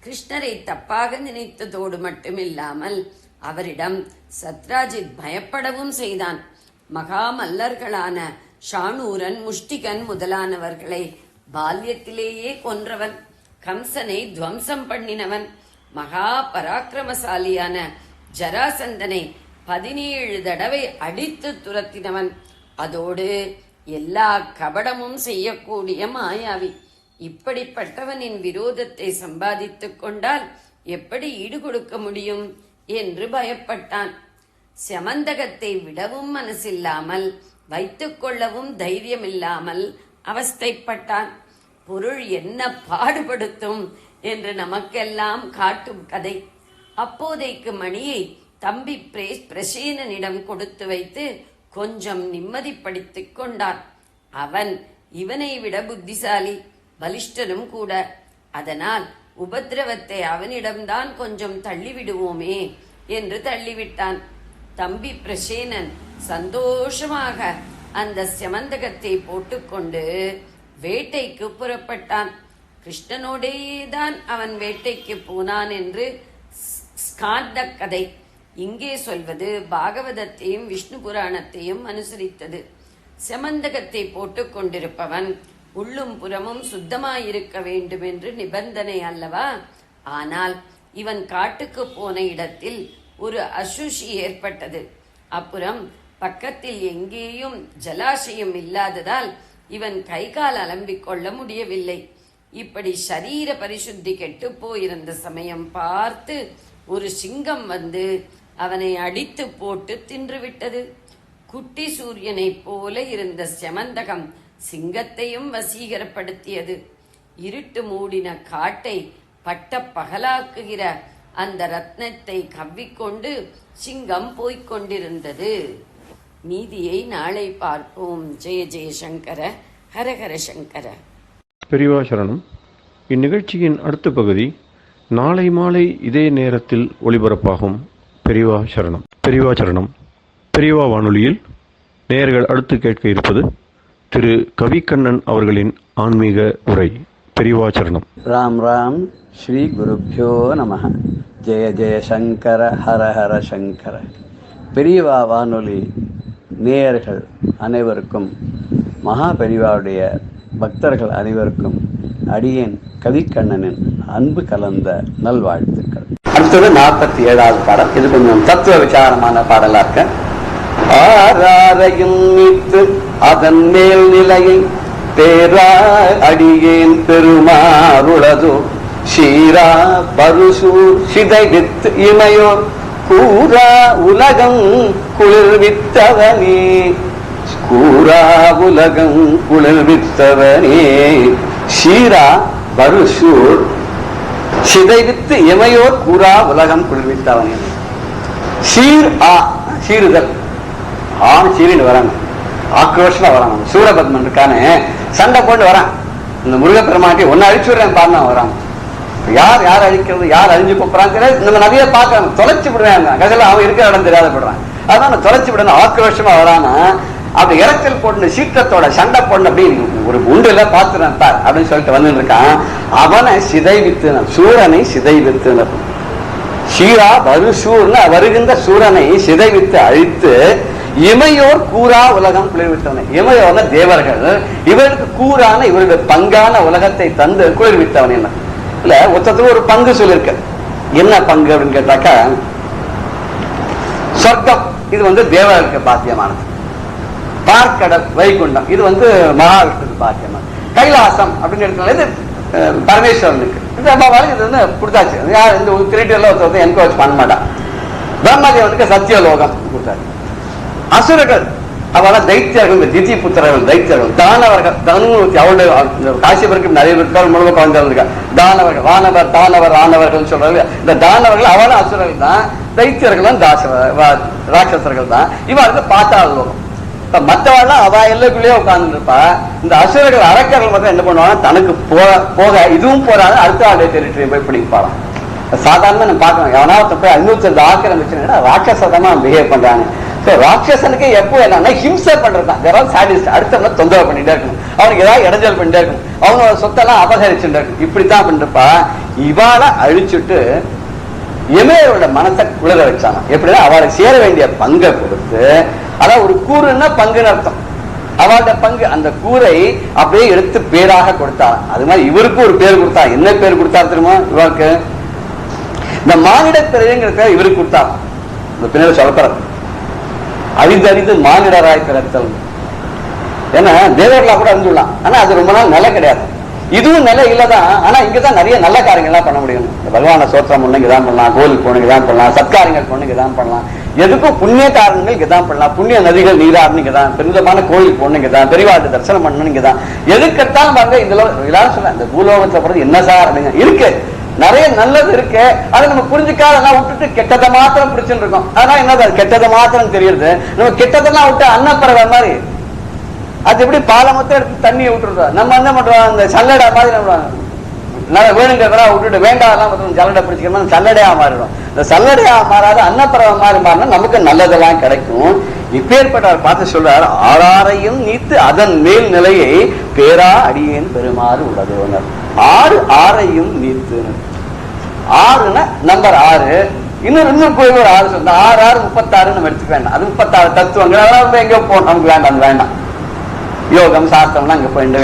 கிருஷ்ணரை தப்பாக நினைத்ததோடு மட்டுமில்லாமல் அவரிடம் சத்ராஜித் பயப்படவும் செய்தான். மகா மல்லர்களான ஷாணூரன், முஷ்டிகன் முதலானவர்களை பால்யத்திலேயே கொன்றவன், கம்சனை துவம்சம் பண்ணினவன், மகா பராக்கிரமசாலியான ஜராசந்தனை 17 தடவை அடித்து துரத்தினவன், அதோடு எல்லா கபடமும் செய்யக்கூடிய மாயாவி. இப்படிப்பட்டவனின் விரோதத்தை சம்பாதித்துக் கொண்டால் எப்படி ஈடு கொடுக்க முடியும் என்று பயப்பட்டான். சமந்தகத்தை விடவும் மனசில்லாமல், வைத்துக் கொள்ளவும் தைரியமில்லாமல் அவஸ்தைப்பட்டான். பொருள் என்ன பாடுபடுத்தும் என்று நமக்கெல்லாம் காட்டும் கதை. அப்போதைக்கு மணியை தம்பி பிரசேனனிடம் கொடுத்து வைத்து கொஞ்சம் நிம்மதிப்படுத்திக் கொண்டான். அவன் இவனை விட புத்திசாலி, பலிஷ்டனும் கூட. அதனால் உபத்திரவத்தை அவனிடம்தான் கொஞ்சம் தள்ளிவிடுவோமே என்று தள்ளிவிட்டான். தம்பி பிரசேனன் சந்தோஷமாக அந்த செமந்தகத்தை போட்டுக்கொண்டு வேட்டைக்கு புறப்பட்டான். கிருஷ்ணனோடேதான் அவன் வேட்டைக்கு போனான் என்று ஸ்காந்த கதை இங்கே சொல்வது பாகவதத்தையும் விஷ்ணு புராணத்தையும் அனுசரித்தது. செமந்தகத்தை போட்டுக் கொண்டிருப்பவன் உள்ளும் புறமும் சுத்தமாயிருக்க வேண்டும் என்று நிபந்தனை அல்லவா? ஆனால் இவன் காட்டுக்கு போன இடத்தில் ஒரு அசுஷி ஏற்பட்டது. அப்புறம் பக்கத்தில் எங்கேயும் ஜலாசயம் இல்லாததால் இவன் கை கால் அலம்பிக் கொள்ள முடியவில்லை. இப்படி சரீர பரிசுத்தி கெட்டு போயிருந்த சமயம் பார்த்து ஒரு சிங்கம் வந்து அவனை அடித்து போட்டு தின்றுவிட்டது. குட்டி சூரியனைப் போல இருந்த செமந்தகம் சிங்கத்தையும் வசீகரப்படுத்தியது. இருட்டு மூடின காட்டை பட்ட பகலாக்குகிற அந்த ரத்னத்தை கவ்விக்கொண்டு சிங்கம் போய்கொண்டிருந்தது. மீதியை நாளை பார்ப்போம். ஜெய ஜெயசங்கர, ஹரஹர சங்கர. பெரியவா சரணம். இந்நிகழ்ச்சியின் அடுத்த பகுதி நாளை மாலை இதே நேரத்தில் ஒளிபரப்பாகும். பெரியவா சரணம். பெரியவா சரணம். பெரியவா வானொலியில் நேயர்கள் அடுத்து கேட்க இருப்பது திரு கவிக்கண்ணன் அவர்களின் ஆன்மீக உரை. பெரியவா சரணம். ராம் ராம். ஸ்ரீ குருப்யோ நமஹ. ஜெய ஜெய சங்கர, ஹர ஹர சங்கர. பெரியவா வானொலி நேயர்கள் அனைவருக்கும், மகா பெரியவாவுடைய பக்தர்கள் அனைவருக்கும் அடியேன் கவிக்கண்ணனின் அன்பு கலந்த நல்வாழ்த்துக்கள். அடுத்தது 47வது பாடல். இது கொஞ்சம் தத்துவ விசாரமான பாடலா இருக்க. ஆராரையும் மீட்டு அதன் மேல் நிலையை பேரா அடியேன் பெருமாறுளதோ ஷீரா பருசூர் சிதைவித்து இமையோர் கூரா உலகம் குளிர்வித்தவனே, கூரா உலகம் குளிர்வித்தவனே. ஷீரா பருசூர் சிதைவித்து இமையோர் கூரா உலகம் குளிர்வித்தவனே. ஷீர் ஆ சீருதல், ஆண் சீரின்னு வராங்க, ஆக்ரோஷமா வராங்க. சூரபத்மன் இருக்கானே சண்டை போட்டு வரான். இந்த முருகப்பெருமாட்டி ஒன்னு அழிச்சு விடுறேன் பாருனா வராங்க. யார் யார் அழிக்கிறது, யார் அழிஞ்சு போறாங்க நம்ம நிறைய பாக்குறாங்க. தொலைச்சு விடுறாங்க, கதையில அவன் இருக்கிற இடம் தெரியாத போடுறான். அதான் தொலைச்சு விடணும். ஆக்ரோஷமா வரானா அப்படி இறைச்சல் போட்டு சீற்றத்தோட சண்டை போடணும். அப்படின்னு ஒரு உண்டுல பாத்துறேன் பார் அப்படின்னு சொல்லிட்டு வந்து இருக்கான். அவனை சிதைவித்து, சூரனை சிதைவித்து, ஷீரா பருசூர்னு வருகின்ற சூரனை சிதைவித்து அழித்து இமையோர் கூறா உலகம் குளிர்வித்தவனை. இமையோர்ன தேவர்கள், இவருக்கு கூறான இவருடைய பங்கான உலகத்தை தந்து குளிர்வித்தவன். என்ன இல்ல ஒருத்தருக்கு ஒரு பங்கு சொல்லிருக்க. என்ன பங்கு அப்படின்னு கேட்டாக்கா, சொர்க்கம் இது தேவர்களுக்கு பாத்தியமானது. பார்க்கடல் வைகுண்டம் இது மகாவிஷ்ணுக்கு பாத்தியமானது. கைலாசம் அப்படின்னு எடுத்தது பரமேஸ்வரனுக்கு. இது கொடுத்தாச்சு. யார் இந்த கிரீட்டர்ல ஒருத்தர் என்கரேஜ் பண்ண மாட்டான். பிரம்மதேவனுக்கு சத்தியலோகம் கொடுத்தாரு. அசுரர்கள் அவள தைத்தியர்கள், திதி புத்திரர்கள் தைத்தியர்கள். தானவர்கள் தனுமூர்த்தி அவருடைய காசிபருக்கு நிறைய பேர் முழுவ குழந்தை தானவர்கள், வானவர் தானவர் ஆனவர்கள் சொல்றாங்க. இந்த தானவர்கள் அவள அசுரர்கள் தான், தைத்தியர்கள் தான் ராட்சசர்கள் தான். இவருக்கு பாத்தாள லோகம். மற்றவெல்லாம் அவ எல்லைக்குள்ளேயே உட்கார்ந்து இருப்பா. இந்த அசுரர்கள் அரக்கர்கள் மட்டும் என்ன பண்ணுவாங்க, தனக்கு போக இதுவும் போறாங்க, அடுத்த ஆளுடைய டெரிட்டரி போய் பிடிப்பாராம். சாதாரணமா நம்ம பார்க்கணும், எவனா போய் 502 ஆக்கிரமிச்சுன்னா ராட்சசமா பிஹேவ் பண்றாங்க. ராட்சசனுக்கு எப்போ என்னன்னா ஹிம்சை பண்றதுதான், அடுத்த தொந்தரவு பண்ணிட்டே இருக்கணும், அவனுக்கு ஏதாவது இடைஞ்சல் பண்ணிட்டே இருக்கணும், அவனோட சொத்தெல்லாம் அபகரிச்சுட்டு இருக்கணும். இப்படித்தான் பண்ணிருப்பா. இவாள அழிச்சுட்டு இமையோட மனசை குளிர வச்சாங்க. எப்படின்னா அவளுக்கு சேர வேண்டிய பங்கை கொடுத்து, அதான் ஒரு கூறுன்னா பங்குன்னு அர்த்தம். அவளோட பங்கு அந்த கூரை அப்படியே எடுத்து பேராக கொடுத்தாங்க. அது மாதிரி இவருக்கும் ஒரு பேர் கொடுத்தா. என்ன பேர் கொடுத்தாரு தெரியுமா? இவருக்கு இந்த மானிட பிறவிங்கிற பேர் இவருக்கு கொடுத்தாங்க. இந்த பின்னாடி சொல்லப்படுறது அரிதறிது மானிடராய் பிறத்தல். ஏன்னா தேவர்களா கூட அறிஞ்சுடலாம், ஆனா அது ரொம்ப நாள் நிலை கிடையாது. இதுவும் நிலை இல்லதான். ஆனா இங்கதான் நிறைய நல்ல காரியங்கள்லாம் பண்ண முடியும். பகவான சோத்திரம் பண்ணு இதான் பண்ணலாம், கோவில் போன இதான் பண்ணலாம், சத்காரியங்கள் பண்ணு இதான் பண்ணலாம், எதுக்கும் புண்ணிய காரணங்கள் இங்கதான் பண்ணலாம், புண்ணிய நதிகள் நீராடுன்னு இங்கதான், பெருந்தமான கோவில் போன இங்கதான், பெரியவாட்டு தரிசனம் பண்ணணும் இங்கதான். எதுக்கெடுத்தாலும் பாருங்க இதுல எல்லாரும் சொல்ல இந்த பூலோகத்துல போறது என்ன சார் அப்படிங்க இருக்கு. நிறைய நல்லது இருக்கு, அதை நம்ம புரிஞ்சுக்காதெல்லாம் விட்டுட்டு கெட்டதை மாத்திரம் பிடிச்சுட்டு இருக்கோம். ஆனா என்னது கெட்டதை மாத்திரம் தெரியுது. நம்ம கெட்டதெல்லாம் விட்டு அன்னப்பறவை மாதிரி அது எப்படி பாலமொத்தம் எடுத்து தண்ணியை விட்டுருக்கோம். நம்ம என்ன பண்றோம், இந்த சல்லடை மாதிரி நம்ம வேணுங்கிறதா விட்டுட்டு வேண்டாம் சல்லடை பிடிச்சிக்கணும், சல்லடையா மாறிடும். இந்த சல்லடையா மாறாத அன்னப்பறவை மாதிரி மாறினா நமக்கு நல்லதெல்லாம் கிடைக்கும். இப்பேற்பட்டவர் பார்த்து சொல்றாரு, ஆறாரையும் நீத்து அதன் மேல் நிலையை பேரா அடியேன் பெருமாறு உள்ளது. ஆறையும் நீத்து. 6ன்னா நம்பர் 6. இன்னும் கோயில் ஒரு 6 சொன்னா 6 6 36 நம்ம எடுத்துக்க வேண்டாம். அது 36 தத்துவங்கள். அதெல்லாம் எங்க போகணும், நமக்கு வேண்டாம், அது வேண்டாம். யோகம் சாஸ்திரம்லாம் அங்க போயிட்டு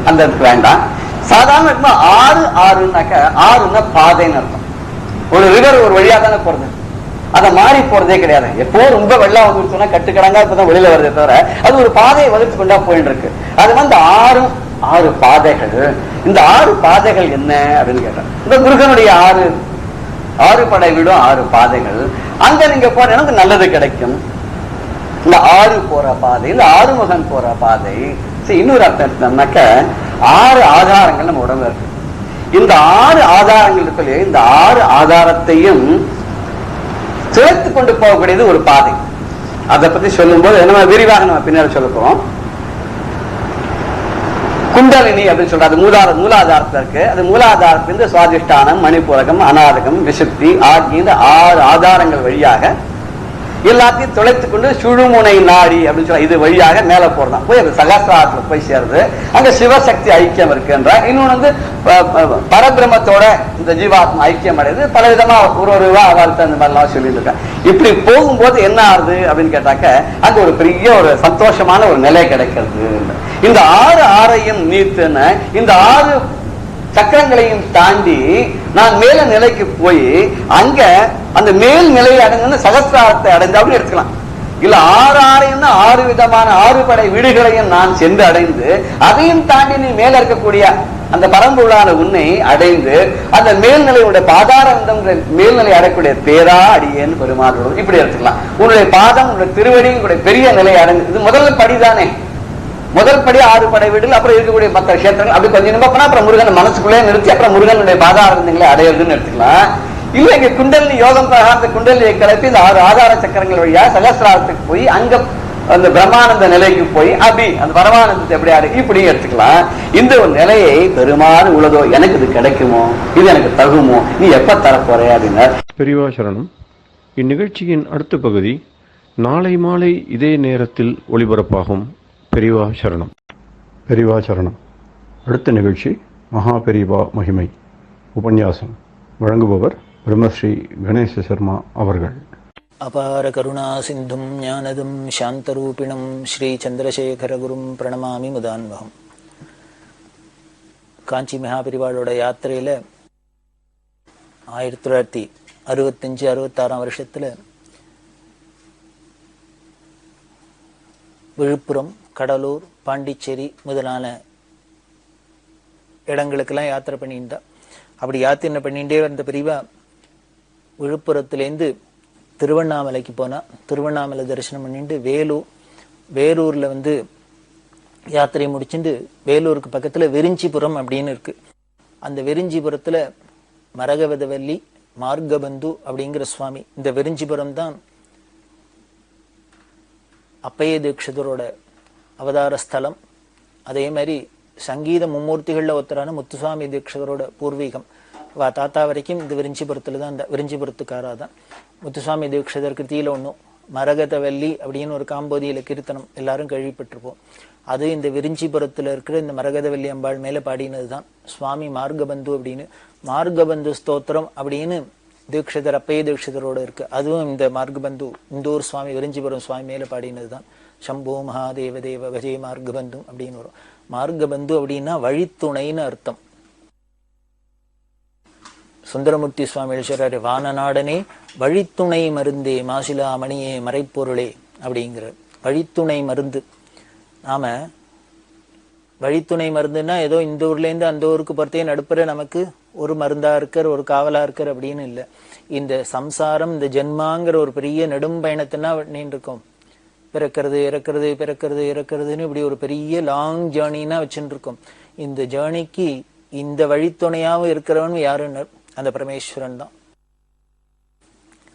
அந்த இடத்துக்கு வேண்டாம். சாதாரண 6 6ன்னாக்க 6ன்னா பாதைன்னு அர்த்தம். ஒரு ரிவர் ஒரு வழியா தானே போறது, அதை மாறி போறதே கிடையாது. எப்போ ரொம்ப வெள்ளம் வந்துருச்சுன்னா கட்டுக்கடங்கா இப்பதான் வெளியில வருதே தவிர அது ஒரு பாதையை வகுத்து கொண்டா போயிட்டு இருக்கு. அது 6 பாதைகள். இந்த 6 பாதைகள் என்ன அப்படின்னு கேட்டேன். இந்த முருகனுடைய 6 படை வீடும் 6 பாதைகள். அங்க நீங்க போன எனக்கு நல்லது கிடைக்கும். இந்த 6 போற பாதை, இந்த 6 முகன் போற பாதை. இன்னொரு அர்த்தம் எடுத்தோம்னாக்க 6 ஆதாரங்கள் நம்ம உடம்புல இருக்கு. இந்த 6 ஆதாரங்கள் இருக்கு. இந்த 6 ஆதாரத்தையும் சேர்த்து கொண்டு போகக்கூடியது ஒரு பாதை. அதை பத்தி சொல்லும் போது நம்ம விரிவாக நம்ம பின்னாடி சொல்ல போறோம். குண்டலினி அப்படின்னு சொல்றாரு, மூலாதாரத்துல இருக்கு. அது மூலாதாரத்திலிருந்து சுவாதிஷ்டானம், மணிப்பூரகம், அநாதகம், விசுத்தி ஆகிய இந்த 6 ஆதாரங்கள் வழியாக எல்லாத்தையும் தொலைத்துக் கொண்டு சுழுமுனை நாடி அப்படின்னு சொல்ல இது வழியாக மேல போறதான் போய் அது சகசிராரத்துல போய் சேருது. அங்க சிவசக்தி ஐக்கியம் இருக்குன்ற. இன்னொன்னு பரபிரமத்தோட இந்த ஜீவாத்மா ஐக்கியம் அடையுது. பல விதமா ஒரு வாழ்த்து அந்த மாதிரிலாம் சொல்லிட்டு இருக்கேன். இப்படி போகும்போது என்ன ஆகுது அப்படின்னு கேட்டாக்க அங்க ஒரு பெரிய ஒரு சந்தோஷமான ஒரு நிலை கிடைக்கிறது. இந்த 6 ஆறையும் நீத்துன்னு இந்த 6 சக்கரங்களையும் தாண்டி நான் மேல நிலைக்கு போய் அங்க அந்த மேல் நிலையை அடைஞ்சு சகசிராரத்தை அடைந்து அப்படின்னு எடுத்துக்கலாம். இல்ல 6 ஆறையும் 6 விதமான 6 படை வீடுகளையும் நான் சென்று அடைந்து அதையும் தாண்டி நீ மேல இருக்கக்கூடிய அந்த பரம்பொருளான உன்னை அடைந்து அந்த மேல்நிலையுடைய பாதாரந்தம் மேல்நிலை அடையக்கூடிய பேரா அடியேன்னு பெருமாள் இப்படி எடுத்துக்கலாம். உன்னுடைய பாதம் உன்னுடைய திருவடி உங்களுடைய பெரிய நிலையை அடைந்து இது முதல்ல படிதானே. முதல் படி 6 படை வீடுகள், அப்புறம் இருக்கக்கூடிய மற்ற கஷேத்திரங்கள் அப்படி கொஞ்சம் நிமிடம் அப்புறம் முருகன் மனசுக்குள்ளே நிறுத்தி அப்புறம் முருகனுடைய பாதாரந்தங்களை அடையிறதுன்னு எடுத்துக்கலாம். இல்ல இங்க குண்டலினி யோகம் பிரகாரத்தை குண்டலியை கிளப்பி இந்த 6 ஆதார சக்கரங்கள் வழியா சகசிராரத்துக்கு போய் அங்க அந்த பிரம்மானந்த நிலைக்கு போய் அப்படி அந்த பரமானந்தத்தை எப்படி அடை இப்படி எடுத்துக்கலாம். இந்த ஒரு நிலையை பெருமாறு உள்ளதோ, எனக்கு இது கிடைக்குமோ, இது எனக்கு தகுமோ, நீ எப்ப தரப்போற அப்படின்னா. பெரியவா சரணம். இந்நிகழ்ச்சியின் அடுத்த பகுதி நாளை மாலை இதே நேரத்தில் ஒளிபரப்பாகும். பெரியவா சரணம். பெரியவா சரணம். அடுத்த நிகழ்ச்சி மகா பெரியவா மகிமை உபன்யாசம். வழங்குபவர் பிரம்மஸ்ரீ கணேச சர்மா அவர்கள். அபார கருணா சிந்தும் ஞானதும் சாந்தரூபிணம் ஸ்ரீ சந்திரசேகரகுரும் பிரணமாமி முதான்வகம். காஞ்சி மகாபெரிவாளோட யாத்திரையில் 1965-66 வருஷத்தில் விழுப்புரம், கடலூர், பாண்டிச்சேரி முதலான இடங்களுக்கெல்லாம் யாத்திரை பண்ணியிருந்தா. அப்படி யாத்திரை பண்ணிகிட்டே வந்த பெரியவா விழுப்புரத்துலேருந்து திருவண்ணாமலைக்கு போனால் திருவண்ணாமலை தரிசனம் பண்ணிட்டு வேலூரில் யாத்திரையை முடிச்சுட்டு வேலூருக்கு பக்கத்தில் விரிஞ்சிபுரம் அப்படின்னு இருக்கு. அந்த விரிஞ்சிபுரத்தில் மரகவதவல்லி மார்கபந்து அப்படிங்கிற சுவாமி. இந்த விரிஞ்சிபுரம் தான் அப்பைய தீட்சிதரோட அவதார ஸ்தலம். அதே மாதிரி சங்கீத மும்மூர்த்திகளில் ஒருத்தரான முத்துசுவாமி தீட்சிதரோட பூர்வீகம். தாத்தா வரைக்கும் இந்த விரிஞ்சிபுரத்தில் தான், இந்த விரிஞ்சிபுரத்துக்காரா தான். முத்துசுவாமி தீட்சிதர் கிருத்தியில் ஒன்றும் மரகதவல்லி அப்படின்னு ஒரு காம்போதியில் கீர்த்தனம் எல்லாரும் கேள்விப்பட்டிருப்போம். அது இந்த விரிஞ்சிபுரத்தில் இருக்கிற இந்த மரகதவல்லி அம்பாள் மேலே பாடினது தான் சுவாமி மார்கபந்து அப்படின்னு. மார்கபந்து ஸ்தோத்திரம் அப்படின்னு தீட்சிதர் அப்பைய தீட்சிதரோட இருக்கு. அதுவும் இந்த மார்கபந்து இந்த ஊர் சுவாமி விரிஞ்சிபுரம் சுவாமி மேலே பாடினது தான். சம்போ மகாதேவ தேவ பஜே மார்கபந்து அப்படின்னு வரும். மார்கபந்து அப்படின்னா வழித்துணைன்னு அர்த்தம். சுந்தரமூர்த்தி சுவாமி சொல்றாரு, வானநாடனே வழித்துணை மருந்தே மாசிலா மணியே மறைப்பொருளே அப்படிங்கிற. வழித்துணை மருந்து. நாம வழித்துணை மருந்துன்னா ஏதோ இந்த ஊர்லேருந்து அந்த ஊருக்கு பொறுத்தே நடுப்புற நமக்கு ஒரு மருந்தா இருக்கிற ஒரு காவலா இருக்கிற அப்படின்னு இல்லை. இந்த சம்சாரம், இந்த ஜென்மாங்கிற ஒரு பெரிய நெடும் பயணத்தினா நீண்டு இருக்கோம். பிறக்கிறது இறக்கிறது பிறக்கிறது இறக்கிறதுன்னு இப்படி ஒரு பெரிய லாங் ஜேர்னின்னா வச்சுட்டு இருக்கோம். இந்த ஜேர்னிக்கு இந்த வழித்துணையாவும் இருக்கிறவன் யாருன்னு அந்த பரமேஸ்வரன் தான்.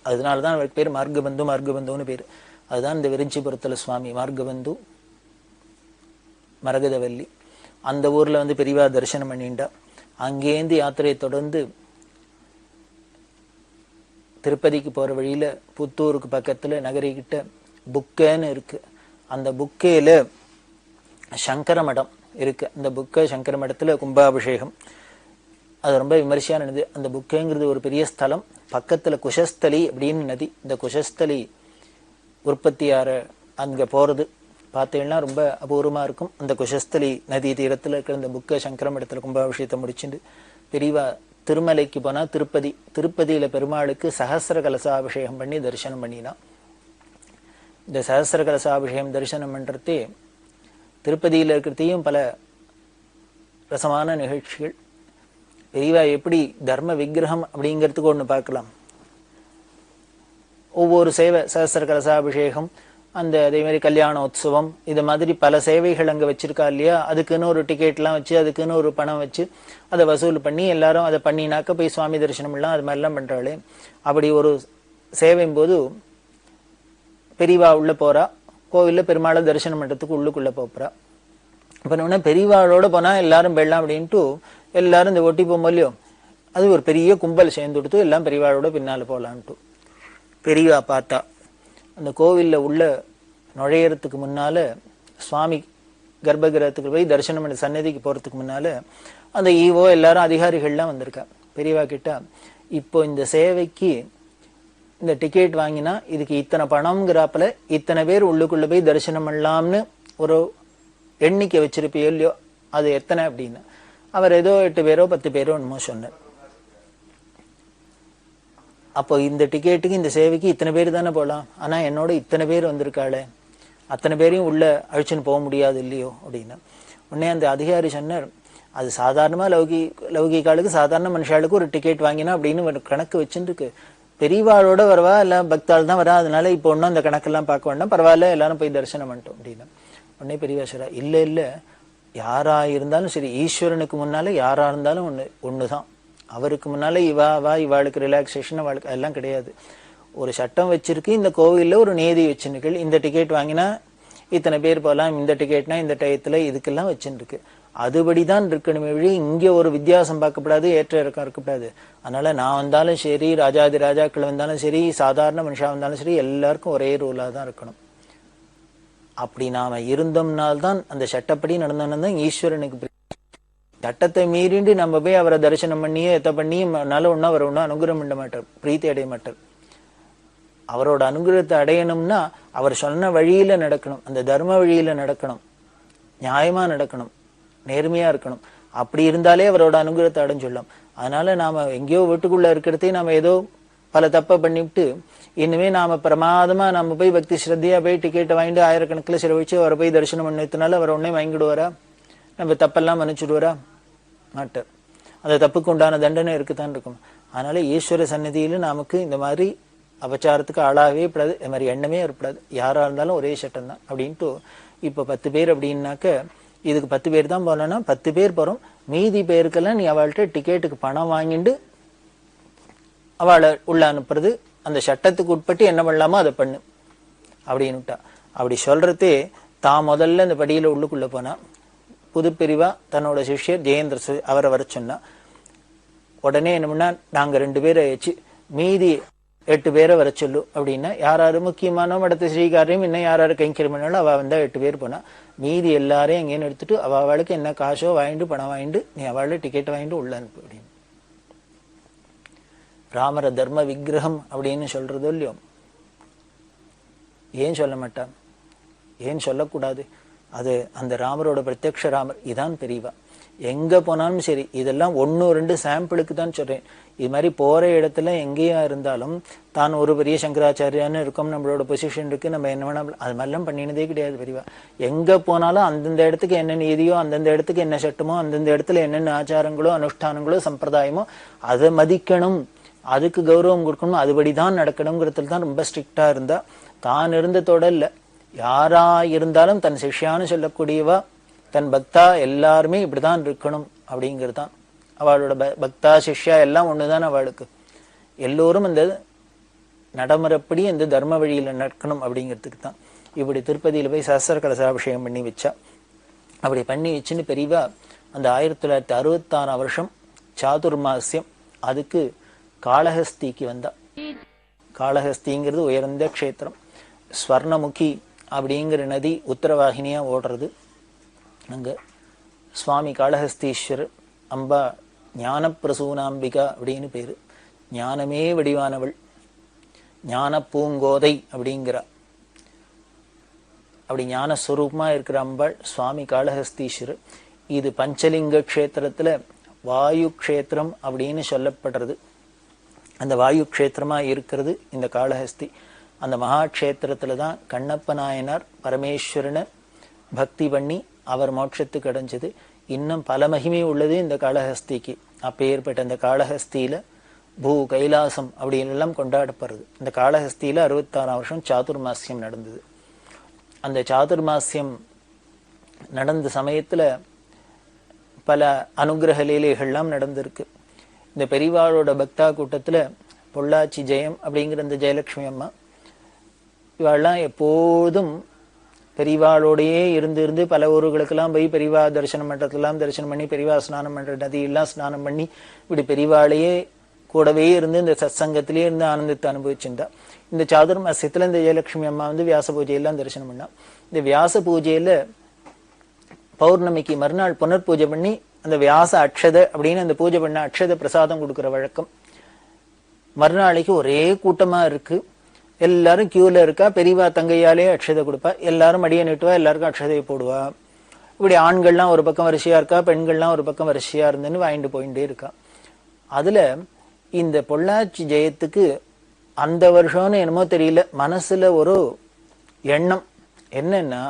அதனாலதான் அவருக்கு பேர் மார்கபந்து. மார்கபந்துன்னு பேர். அதுதான் இந்த விரிஞ்சிபுரத்துல சுவாமி மார்கபந்து மரகதவல்லி. அந்த ஊர்ல பெரியவா தரிசனம் பண்ணிண்டா. அங்கேருந்து யாத்திரையை தொடர்ந்து திருப்பதிக்கு போற வழியில புத்தூருக்கு பக்கத்துல நகரிக்கிட்ட புக்கேன்னு இருக்கு. அந்த புக்கேல சங்கர மடம் இருக்கு. அந்த புக்க சங்கர மடத்துல கும்பாபிஷேகம் அது ரொம்ப விமர்சையா நடந்தது. அந்த புக்கேங்கிறது ஒரு பெரிய ஸ்தலம். பக்கத்துல குஷஸ்தலி அப்படின்னு நதி. இந்த குஷஸ்தலி உற்பத்தியார அங்க போறது பார்த்தீங்கன்னா ரொம்ப அபூர்வமா இருக்கும். அந்த குஷஸ்தலி நதி தீரத்துல இருக்கிற இந்த புக்க சங்கர மடத்துல கும்பாபிஷேகத்தை முடிச்சுட்டு பெரியவா திருமலைக்கு போனா திருப்பதியில பெருமாளுக்கு சஹஸ்ர கலசாபிஷேகம் பண்ணி தரிசனம் பண்ணினா. இந்த சஹஸ்ர கலசாபிஷேகம் தரிசனம் பண்றதே திருப்பதியில இருக்கிறதையும் பல ரசமான நிகழ்ச்சிகள். பெரியவா எப்படி தர்ம விக்கிரகம் அப்படிங்கிறதுக்கு ஒண்ணு பார்க்கலாம். ஒவ்வொரு சேவை சஹஸ்ர கலசாபிஷேகம், அதே மாதிரி கல்யாண உற்சவம், இது மாதிரி பல சேவைகள் அங்க வச்சிருக்கா இல்லையா. அதுக்குன்னு ஒரு டிக்கெட்லாம் வச்சு அதுக்குன்னு ஒரு பணம் வச்சு அதை வசூல் பண்ணி எல்லாரும் அதை பண்ணினாக்க போய் சுவாமி தரிசனம் எல்லாம் அது மாதிரிலாம் பண்றாளே. அப்படி ஒரு சேவையும் போது பெரியவா உள்ள போறா. கோவில்ல பெருமாளை தரிசனம் பண்றதுக்கு உள்ளுக்குள்ள போறா. இப்ப பெரியவாளோட போனா எல்லாரும் பெறலாம் அப்படின்ட்டு எல்லாரும் இந்த ஒட்டி போமோல்லையோ அது ஒரு பெரிய கும்பல் சேர்ந்து கொடுத்து எல்லாம் பெரியவாளோட பின்னால போலான்ட்டு. பெரியவா பார்த்தா அந்த கோவில்ல உள்ள நுழையறதுக்கு முன்னால சுவாமி கர்ப்பகிரகத்துக்கு போய் தரிசனம் பண்ணி சன்னதிக்கு போறதுக்கு முன்னால அந்த ஈவோ எல்லாரும் அதிகாரிகள்லாம் வந்திருக்கா. பெரியவா கிட்ட இப்போ இந்த சேவைக்கு இந்த டிக்கெட் வாங்கினா இதுக்கு இத்தனை பணம்ங்கிறாப்புல இத்தனை பேர் உள்ளுக்குள்ள போய் தரிசனம் பண்ணலாம்னு ஒரு எண்ணிக்கை வச்சிருப்பியோ இல்லையோ, அது எத்தனை அப்படின்னு அவர் ஏதோ 8 பேரோ 10 பேரோ என்னமோ சொன்னார். அப்போ இந்த டிக்கெட்டுக்கு இந்த சேவைக்கு இத்தனை பேர் தானே போகலாம். ஆனா என்னோட இத்தனை பேர் வந்திருக்காளே, அத்தனை பேரையும் உள்ள அழிச்சுன்னு போக முடியாது இல்லையோ அப்படின்னு. உடனே அந்த அதிகாரி சொன்னார், அது சாதாரணமா லௌகிகாளுக்கு சாதாரண மனுஷாளுக்கு ஒரு டிக்கெட் வாங்கினா அப்படின்னு ஒரு கணக்கு வச்சுருக்கு. பெரியவாளோட வரவா எல்லாம் பக்தாள் தான் வரா, அதனால இப்போ ஒன்றும் அந்த கணக்கெல்லாம் பார்க்க வேண்டாம், பரவாயில்ல எல்லாரும் போய் தரிசனம் பண்ணிட்டோம் அப்படின்னு. உடனே பெரியவா சொல்றா, இல்ல யாரா இருந்தாலும் சரி, ஈஸ்வரனுக்கு முன்னால யாரா இருந்தாலும் ஒண்ணுதான். அவருக்கு முன்னால இவாளுக்கு ரிலாக்ஸேஷன் அவளுக்கு எல்லாம் கிடையாது. ஒரு சட்டம் வச்சிருக்கு. இந்த கோவில்ல ஒரு நேதி வச்சுருக்கள். இந்த டிக்கெட் வாங்கினா இத்தனை பேர் போகலாம், இந்த டிக்கெட்னா இந்த டயத்துல இதுக்கெல்லாம் வச்சுருக்கு. அதுபடிதான் இருக்கணுமே வழி இங்க ஒரு வித்தியாசம் பார்க்கப்படாது, ஏற்ற இறக்கம் இருக்கக்கூடாது. அதனால நான் வந்தாலும் சரி, ராஜாதி ராஜாக்கள் வந்தாலும் சரி, சாதாரண மனுஷா வந்தாலும் சரி, எல்லாருக்கும் ஒரே ரூலா தான் இருக்கணும். அப்படி நாம இருந்தோம்னால்தான் அந்த சட்டப்படி நடந்தோம்னா தான் ஈஸ்வரனுக்கு. சட்டத்தை மீறிண்டு நம்ம போய் அவரை தரிசனம் பண்ணியே எத்த பண்ணியும் நல்ல ஒண்ணா அவர் ஒன்னும் அனுகிரகம் பண்ண மாட்டார், பிரீத்தி அடைய மாட்டார். அவரோட அனுகிரகத்தை அடையணும்னா அவர் சொன்ன வழியில நடக்கணும், அந்த தர்ம வழியில நடக்கணும், நியாயமா நடக்கணும், நேர்மையா இருக்கணும். அப்படி இருந்தாலே அவரோட அனுகிரகத்தை அடைஞ்சுள்ளோம். அதனால நாம எங்கேயோ வீட்டுக்குள்ள இருக்கிறதே நாம ஏதோ பல தப்ப பண்ணிவிட்டு இனிமே நாம பிரமாதமா நம்ம போய் பக்தி ஸ்ரத்தையா போய் டிக்கெட்டை வாங்கிட்டு ஆயிரக்கணக்கில் செலவழிச்சு அவரை போய் தரிசனம் பண்ணதுனால அவர் உடனே வாங்கிடுவாரா? நம்ம தப்பெல்லாம் மன்னிச்சுடுவாரா? மாட்டார். அந்த தப்புக்கு உண்டான தண்டனை இருக்குதான் இருக்கும். அதனால ஈஸ்வர சந்நிதியில நமக்கு இந்த மாதிரி அபச்சாரத்துக்கு ஆளாகவே கூடாது, இது மாதிரி எண்ணமே ஏற்படாது. யாரா இருந்தாலும் ஒரே சட்டம் தான் அப்படின்ட்டு. இப்ப 10 பேர் அப்படின்னாக்க இதுக்கு 10 பேர் தான் போனோம்னா 10 பேர் போறோம். மீதி பேருக்கெல்லாம் நீ அவள்கிட்ட டிக்கெட்டுக்கு பணம் வாங்கிட்டு அவளை உள்ள அனுப்புறது, அந்த சட்டத்துக்கு உட்பட்டு என்ன பண்ணலாமோ அதை பண்ணு அப்படின்னுட்டா. அப்படி சொல்றதே தான் முதல்ல இந்த படியில உள்ளுக்குள்ள போனா புது பிரிவா தன்னோட சிஷ்யர் ஜெயேந்திர அவரை வர சொன்னா. உடனே என்ன பண்ணா, நாங்க 2 பேரை வச்சு மீதி 8 பேரை வர சொல்லு அப்படின்னா, யாராரு முக்கியமான மடத்து ஸ்ரீகாரையும் இன்னும் யாராரு கைங்கரியம் பண்ணாலும் அவ வந்தா 8 பேர் போனா. மீதி எல்லாரையும் எங்கேன்னு எடுத்துட்டு அவளுக்கு என்ன காசோ வாங்கிட்டு பணம் வாங்கிட்டு நீ அவளை டிக்கெட் வாங்கிட்டு உள்ள அனுப்பு அப்படின்னு. ராமர தர்ம விக்கிரகம் அப்படின்னு சொல்றதோ இல்லையோ, ஏன் சொல்ல மாட்டான்? ஏன் சொல்லக்கூடாது? அது அந்த ராமரோட பிரத்யக்ஷ ராமர் இதான் பெரியவா. எங்க போனாலும் சரி, இதெல்லாம் 1-2 சாம்பிளுக்கு தான் சொல்றேன். இது மாதிரி போற இடத்துல எங்கேயா இருந்தாலும் தான் ஒரு பெரிய சங்கராச்சாரியான்னு இருக்கும், நம்மளோட பொசிஷன் இருக்கு, நம்ம என்ன வேணா அது மாதிரிலாம் பண்ணினதே கிடையாது பெரியவா. எங்க போனாலும் அந்தந்த இடத்துக்கு என்ன நீதியோ, அந்தந்த இடத்துக்கு என்ன சட்டமோ, அந்தந்த இடத்துல என்னென்ன ஆச்சாரங்களோ அனுஷ்டானங்களோ சம்பிரதாயமோ அதை மதிக்கணும், அதுக்கு கௌரவம் கொடுக்கணும், அதுபடிதான் நடக்கணுங்கிறதுல தான் ரொம்ப ஸ்ட்ரிக்டா இருந்தா. தான் இருந்ததோட இல்ல, யாரா இருந்தாலும் தன் சிஷ்யான்னு சொல்லக்கூடியவா, தன் பக்தா எல்லாருமே இப்படிதான் இருக்கணும் அப்படிங்கிறது தான் அவளோட பக்தா சிஷ்யா எல்லாம் ஒண்ணுதான் அவளுக்கு. எல்லோரும் அந்த நடைமுறைப்படி இந்த தர்ம வழியில நடக்கணும் அப்படிங்கிறதுக்கு தான். இப்படி திருப்பதியில போய் சஹஸ்ர கலசாபிஷேகம் பண்ணி வச்சா. அப்படி பண்ணி வச்சுன்னு பெரியவா அந்த 1966 வருஷம் சாதுர்மாசியம் அதுக்கு காளஹஸ்திக்கு வந்தா. காளஹஸ்திங்கிறது உயர்ந்த க்ஷேத்திரம். ஸ்வர்ணமுகி அப்படிங்கிற நதி உத்தரவாகினியா ஓடுறது. அங்க சுவாமி காளஹஸ்தீஸ்வரர், அம்பா ஞான பிரசூனாம்பிகா அப்படின்னு பேரு. ஞானமே வடிவானவள், ஞான பூங்கோதை அப்படிங்கிறா. அப்படி ஞான ஸ்வரூபமா இருக்கிற அம்பாள் சுவாமி காளஹஸ்தீஸ்வரர். இது பஞ்சலிங்க க்ஷேத்திரத்துல வாயு க்ஷேத்திரம் அப்படின்னு சொல்லப்படுறது. அந்த வாயு க்ஷேத்திரமா இருக்கிறது இந்த காளஹஸ்தி. அந்த மகா க்ஷேத்திரத்துல தான் கண்ணப்ப நாயனார் பரமேஸ்வரனை பக்தி பண்ணி அவர் மோட்சத்துக்கு அடைஞ்சது. இன்னும் பல மகிமை உள்ளது இந்த காளஹஸ்திக்கு. அப்பேற்பட்ட அந்த காளஹஸ்தியில பூ கைலாசம் அப்படின்னு எல்லாம் கொண்டாடப்படுறது. இந்த காளஹஸ்தியில 66 வருஷம் சாதுர்மாசியம் நடந்தது. அந்த சாதுர்மாசியம் நடந்த சமயத்துல பல அனுகிரக லீலைகள்லாம் நடந்திருக்கு. இந்த பெரியவாளோட பக்தா கூட்டத்துல பொள்ளாச்சி ஜெயம் அப்படிங்கிற இந்த ஜெயலட்சுமி அம்மா இவாள்லாம் எப்போதும் பெரியவாளோடையே இருந்து பல ஊர்களுக்கெல்லாம் போய் பெரியவா தரிசனம் பண்றதுலாம் தரிசனம் பண்ணி, பெரியவா ஸ்நானம் பண்ற நதியெல்லாம் ஸ்நானம் பண்ணி, இப்படி பெரியவாளையே கூடவே இருந்து இந்த சத்சங்கத்திலேயே இருந்து ஆனந்தத்தை அனுபவிச்சிருந்தா. இந்த சாதுர்மாசியத்துல இந்த ஜெயலட்சுமி அம்மா வியாச பூஜையெல்லாம் தரிசனம் பண்ணா. இந்த வியாச பூஜையில பௌர்ணமிக்கு மறுநாள் புனர் பூஜை பண்ணி அந்த வியாச அக்ஷத அப்படின்னு அந்த பூஜை பண்ண அக்ஷத பிரசாதம் கொடுக்குற வழக்கம். மறுநாளைக்கு ஒரே கூட்டமா இருக்கு, எல்லாரும் கியூல இருக்கா. பெரியவா தங்கையாலே அக்ஷதை கொடுப்பா, எல்லாரும் அடியை நீட்டுவா, எல்லாருக்கும் அக்ஷதையை போடுவா. இப்படி ஆண்கள்லாம் ஒரு பக்கம் வரிசையா இருக்கா, பெண்கள்லாம் ஒரு பக்கம் வரிசையா இருந்துன்னு வாங்கிட்டு போயிட்டே இருக்கா. அதுல இந்த பொள்ளாச்சி ஜெயத்துக்கு அந்த வருஷம்னு என்னமோ தெரியல, மனசுல ஒரு எண்ணம் என்னன்னா,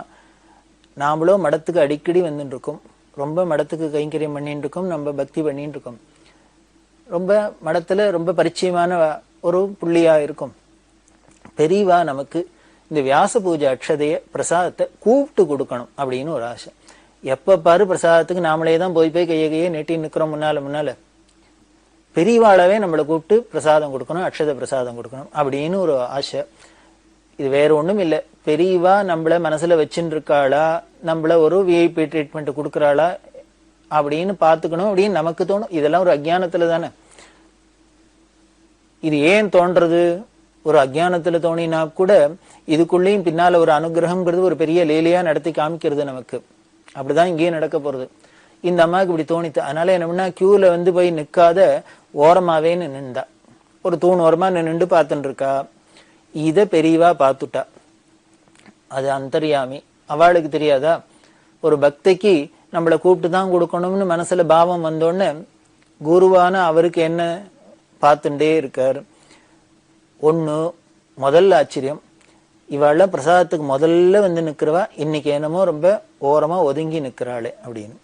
நாமளும் மடத்துக்கு அடிக்கடி வந்துட்டு இருக்கோம், ரொம்ப மடத்துக்கு கைங்கரியம் பண்ணிட்டு இருக்கோம், நம்ம பக்தி பண்ணிட்டு இருக்கோம், ரொம்ப மடத்துல ரொம்ப பரிச்சயமான ஒரு புள்ளியா இருக்கும். பெரியவா நமக்கு இந்த வியாச பூஜை அக்ஷதைய பிரசாதத்தை கூப்பிட்டு கொடுக்கணும் அப்படின்னு ஒரு ஆசை. எப்ப பாரு பிரசாதத்துக்கு நாமளே தான் போய் கையை நெட்டி நிக்கிறோம் முன்னால. பெரியவாளவே நம்மளை கூப்பிட்டு பிரசாதம் கொடுக்கணும், அக்ஷத பிரசாதம் கொடுக்கணும் அப்படின்னு ஒரு ஆசை. இது வேற ஒண்ணும் இல்லை, பெரியவா நம்மள மனசுல வச்சுட்டு இருக்காளா, நம்மள ஒரு விஐபி ட்ரீட்மெண்ட் கொடுக்கறாளா அப்படின்னு பாத்துக்கணும் அப்படின்னு நமக்கு தோணும். இதெல்லாம் ஒரு அஜ்ஞானத்துல தானே. இது ஏன் தோன்றது? ஒரு அஜ்ஞானத்துல தோணினா கூட இதுக்குள்ளேயும் பின்னால ஒரு அனுகிரகம்ங்கிறது ஒரு பெரிய லேலையா நடத்தி காமிக்கிறது நமக்கு. அப்படிதான் இங்கேயும் நடக்க போறது. இந்த அம்மாவுக்கு இப்படி தோணித்து. அதனால என்ன பண்ணா, கியூல போய் நிக்காத ஓரமாவே நின்றா. ஒரு தூண் ஓரமா நின்று பார்த்துட்டு இருக்கா. இத பெரியவா பார்த்துட்டா. அது அந்தர்யாமி, அவளுக்கு தெரியாதா? ஒரு பக்திக்கு நம்மளை கூப்பிட்டு தான் கொடுக்கணும்னு மனசுல பாவம் வந்தோடனே குருவான அவருக்கு என்ன பார்த்துட்டே இருக்காரு. ஒண்ணு முதல்ல ஆச்சரியம், இவாள பிரசாதத்துக்கு முதல்ல வந்து நிக்கிறவா இன்னைக்கு என்னமோ ரொம்ப ஓரமா ஒதுங்கி நிக்கிறாளே அப்படின்னு.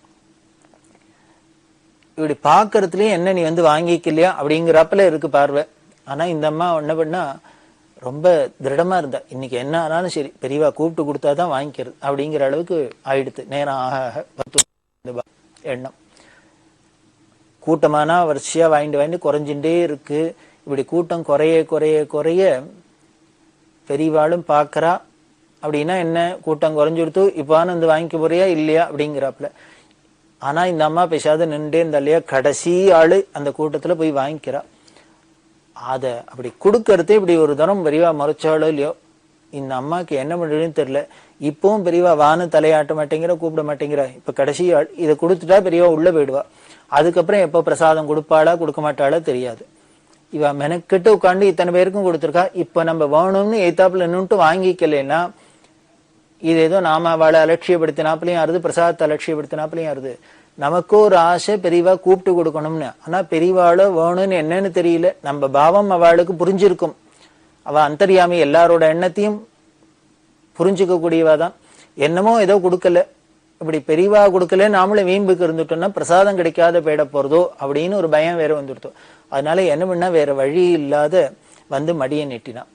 இப்படி பாக்குறதுலயே என்ன நீ வந்து வாங்கிக்கலையா அப்படிங்கிறப்பல இருக்கு பார்வை. ஆனா இந்த அம்மா என்ன பண்ணா, ரொம்ப திருடமா இருந்தா, இன்னைக்கு என்ன ஆனாலும் சரி பெரியவா கூப்பிட்டு கொடுத்தாதான் வாங்கிக்கிறது அப்படிங்கிற அளவுக்கு ஆயிடுத்து. நேரம் ஆக 10 எண்ணம். கூட்டமானா வரிசையா வாங்கிட்டு குறைஞ்சுட்டே இருக்கு. இப்படி கூட்டம் குறைய குறைய குறைய பெரியவாளும் பாக்குறா. அப்படின்னா என்ன, கூட்டம் குறைஞ்சு கொடுத்து இப்பான்னு வந்து வாங்கிக்க போறியா இல்லையா அப்படிங்கிறாப்புல. ஆனா இந்த அம்மா பேசாத நின்றே இருந்தா இல்லையா, கடைசி ஆளு அந்த கூட்டத்துல போய் வாங்கிக்கிறா. அத அப்படி கொடுக்கறதே இப்படி ஒரு தரம் பெரியவா மறைச்சாலோ இல்லையோ, இந்த அம்மாக்கு என்ன பண்றதுன்னு தெரியல. இப்பவும் பெரியவா வான்னு தலையாட்ட மாட்டேங்கிற, கூப்பிட மாட்டேங்கிற. இப்ப கடைசி ஆள் இதை கொடுத்துட்டா பெரியவா உள்ள போயிடுவா. அதுக்கப்புறம் எப்ப பிரசாதம் கொடுப்பாளா கொடுக்க மாட்டாளா தெரியாது. இவ மெனக்கிட்டு உட்காந்து இத்தனை பேருக்கும் கொடுத்துருக்கா. இப்ப நம்ம வேணும்னு எய்தாப்புல நின்னுட்டு வாங்கிக்கலைன்னா இது ஏதோ நாம அவளை அலட்சியப்படுத்தினாப்புலையும் ஆறுது, பிரசாதத்தை அலட்சியப்படுத்தினாப்புலையும் ஆறுது. நமக்கு ஒரு ஆசை பெரியவா கூப்பிட்டு கொடுக்கணும்னு. ஆனா பெரியவாளோ வேணும்னு என்னன்னு தெரியல. நம்ம பாவம் அவளுக்கு புரிஞ்சிருக்கும். அவ அந்தர்யாமி, எல்லாரோட எண்ணத்தையும் புரிஞ்சுக்க கூடியவாதான். என்னமோ ஏதோ கொடுக்கல, இப்படி பெரியவா கொடுக்கல நாமளும் வீம்புக்கு இருந்துட்டோம்னா பிரசாதம் கிடைக்காத போயிட போறதோ அப்படின்னு ஒரு பயம் வேற வந்துடுத்தோம். அதனால என்ன பண்ணா, வேற வழி இல்லாத வந்து மடியை நெட்டினான்.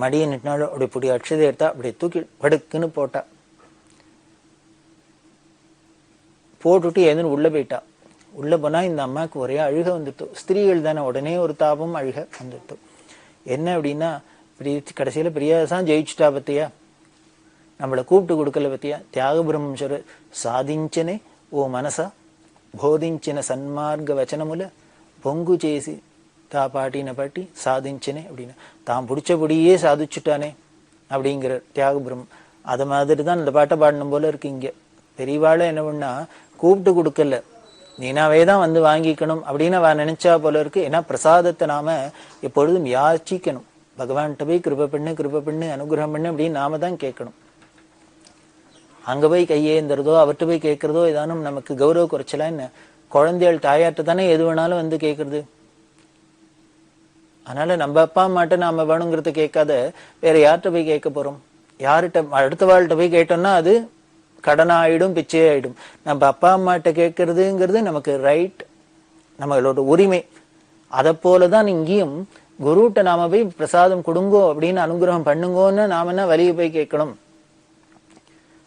மடியை நெட்டினாலும் அப்படி புடி அட்சதை எடுத்தா, அப்படி தூக்கி படுக்குன்னு போட்டா. போட்டுட்டு ஏதுன்னு உள்ள போயிட்டா. உள்ள போனா இந்த அம்மாவுக்கு ஒரே அழுக வந்துட்டோம். ஸ்திரீகள் தானே, உடனே ஒரு தாபம் அழுக வந்துட்டோம். என்ன அப்படின்னா, இப்படி கடைசியில பிரியாதான் ஜெயிச்சுட்டா பத்தியா, நம்மளை கூப்பிட்டு கொடுக்கல பத்தியா. தியாக பிரம்மேஸ்வரர் సాధించనే ఓ మనసా బోధించిన సన్మార్గ వచనముల பொங்கு చేసి தா பாட்டின பாட்டி சாதிச்சனே அப்படின்னு தான் பிடிச்சபடியே சாதிச்சுட்டானே அப்படிங்கிற தியாக பிரம்மம். அது மாதிரி தான் இந்த பாட்டை பாடணும் போல இருக்கு. இங்க பெரியவாளை என்ன பண்ணா, கூப்பிட்டு கொடுக்கல, நீனாவே தான் வந்து வாங்கிக்கணும் அப்படின்னு அவ நினைச்சா போல இருக்கு. ஏன்னா பிரசாதத்தை நாம எப்பொழுதும் யாச்சிக்கணும். பகவான்கிட்ட போய் கிருப பண்ணு அனுகிரகம் பண்ணு அப்படின்னு நாம தான் கேட்கணும். அங்க போய் கையேந்துறதோ அவர்கிட்ட போய் கேட்கறதோ ஏதானும் நமக்கு கௌரவ குறைச்சலா என்ன? குழந்தைகள் தாயார்ட்ட தானே எது வேணாலும் வந்து கேட்கறது. அதனால நம்ம அப்பா அம்மாட்ட நாம வேணுங்கிறத கேட்காத வேற யார்கிட்ட போய் கேட்க போறோம்? யார்கிட்ட? அடுத்த வாழ்கிட்ட போய் கேட்டோம்னா அது கடனாயிடும், பிச்சையாயிடும். நம்ம அப்பா அம்மாட்ட கேட்கறதுங்கிறது நமக்கு ரைட், நம்மளோட உரிமை. அதை போலதான் இங்கேயும் குருட்ட நாம போய் பிரசாதம் கொடுங்கோ அப்படின்னு அனுகிரகம் பண்ணுங்கோன்னு நாம என்ன வழியை போய் கேட்கணும்?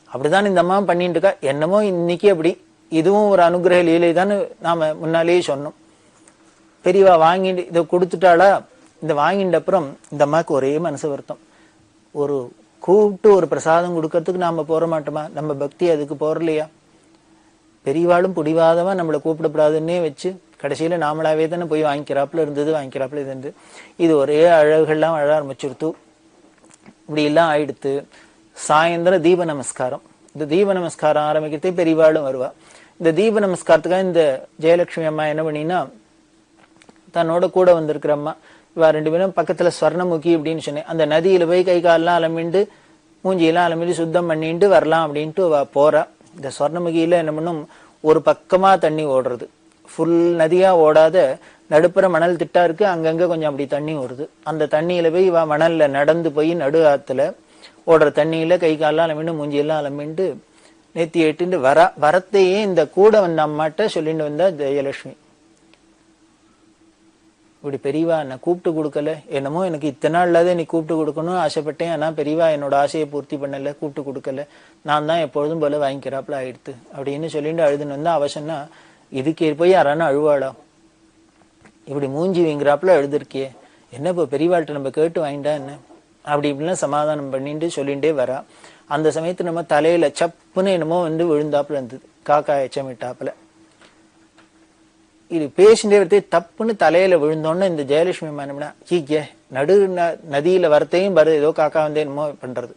அப்படிதான் இந்த அம்மா பண்ணிட்டு இருக்கா. என்னமோ இன்னைக்கு அப்படி இதுவும் ஒரு அனுகிரக லீலை தான் நாம முன்னாலேயே சொன்னோம். பெரியவா வாங்கிட்டு இதை கொடுத்துட்டாளா. இந்த வாங்கிட்ட அப்புறம் இந்த அம்மாவுக்கு ஒரே மனசு வருத்தம். ஒரு கூப்பிட்டு ஒரு பிரசாதம் கொடுக்கறதுக்கு நாம போற மாட்டோமா? நம்ம பக்தி அதுக்கு போறலையா? பெரியவாளும் புடிவாதமா நம்மளை கூப்பிடப்படாதுன்னே வச்சு கடைசியில நாமளாவே தானே போய் வாங்கிக்கிறாப்புல இருந்தது. இது ஒரே அழகெல்லாம் அழ ஆரம்பிச்சுடுத்து. இப்படி எல்லாம் ஆயிடுத்து. சாயந்தரம் தீப நமஸ்காரம். இந்த தீப நமஸ்காரம் ஆரம்பிக்கிறதே பெரியவாளும் வருவா. இந்த தீப நமஸ்காரத்துக்காக இந்த ஜெயலட்சுமி அம்மா என்ன பண்ணினா, தன்னோட கூட வந்திருக்கிற அம்மா இவா 2 பேரும் பக்கத்துல ஸ்வர்ணமுகி அப்படின்னு சொன்னேன், அந்த நதியில போய் கை காலெல்லாம் அலமிண்டு மூஞ்சியெல்லாம் அலமிட்டு சுத்தம் பண்ணிட்டு வரலாம் அப்படின்ட்டு அவ போறா. இந்த ஸ்வர்ணமுகியில என்ன பண்ணும், ஒரு பக்கமா தண்ணி ஓடுறது, ஃபுல் நதியா ஓடாத நடுப்புற மணல் திட்டா இருக்கு, அங்கங்க கொஞ்சம் அப்படி தண்ணி ஓடுது. அந்த தண்ணியில போய் இவ மணல்ல நடந்து போய் நடு ஆத்துல ஓடுற தண்ணியில கை காலெல்லாம் அலமிண்டு மூஞ்சியெல்லாம் அலமிண்டு நேத்தி எட்டுண்டு வரத்தையே இந்த கூட வந்த அம்மாட்ட சொல்லிட்டு வந்தா ஜெயலட்சுமி. இப்படி பெரியவா என்ன கூப்பிட்டு கொடுக்கல, என்னமோ எனக்கு இத்தனை நாள் இல்லாத நீ கூப்பிட்டு கொடுக்கணும்னு ஆசைப்பட்டேன், ஆனா பெரியவா என்னோட ஆசையை பூர்த்தி பண்ணல, கூப்பிட்டு கொடுக்கல, நான் தான் எப்பொழுதும் போல வாங்கிக்கிறாப்புல ஆயிடுத்து அப்படின்னு சொல்லிட்டு அழுதுன்னு வந்தா. அவசன்னா இதுக்கு போய் யாரான அழுவாளா? இப்படி மூஞ்சி வீங்கிறாப்புல எழுதிருக்கியே, என்ன இப்போ பெரியவாள்கிட்ட நம்ம கேட்டு வாங்கிட்டா என்ன அப்படி இப்படிலாம் சமாதானம் பண்ணிட்டு சொல்லிகிட்டே வரா. அந்த சமயத்துல நம்ம தலையில சப்புன்னு என்னமோ வந்து விழுந்தாப்புல இருந்தது, காக்கா எச்சமிட்டாப்புல. இது பேசிட்டே வரத்தே தப்புன்னு தலையில விழுந்தோன்னு இந்த ஜெயலட்சுமி என்ன சீக்கிய நடு நதியில வரத்தையும் வரு, ஏதோ காக்கா வந்து என்னமோ பண்றது,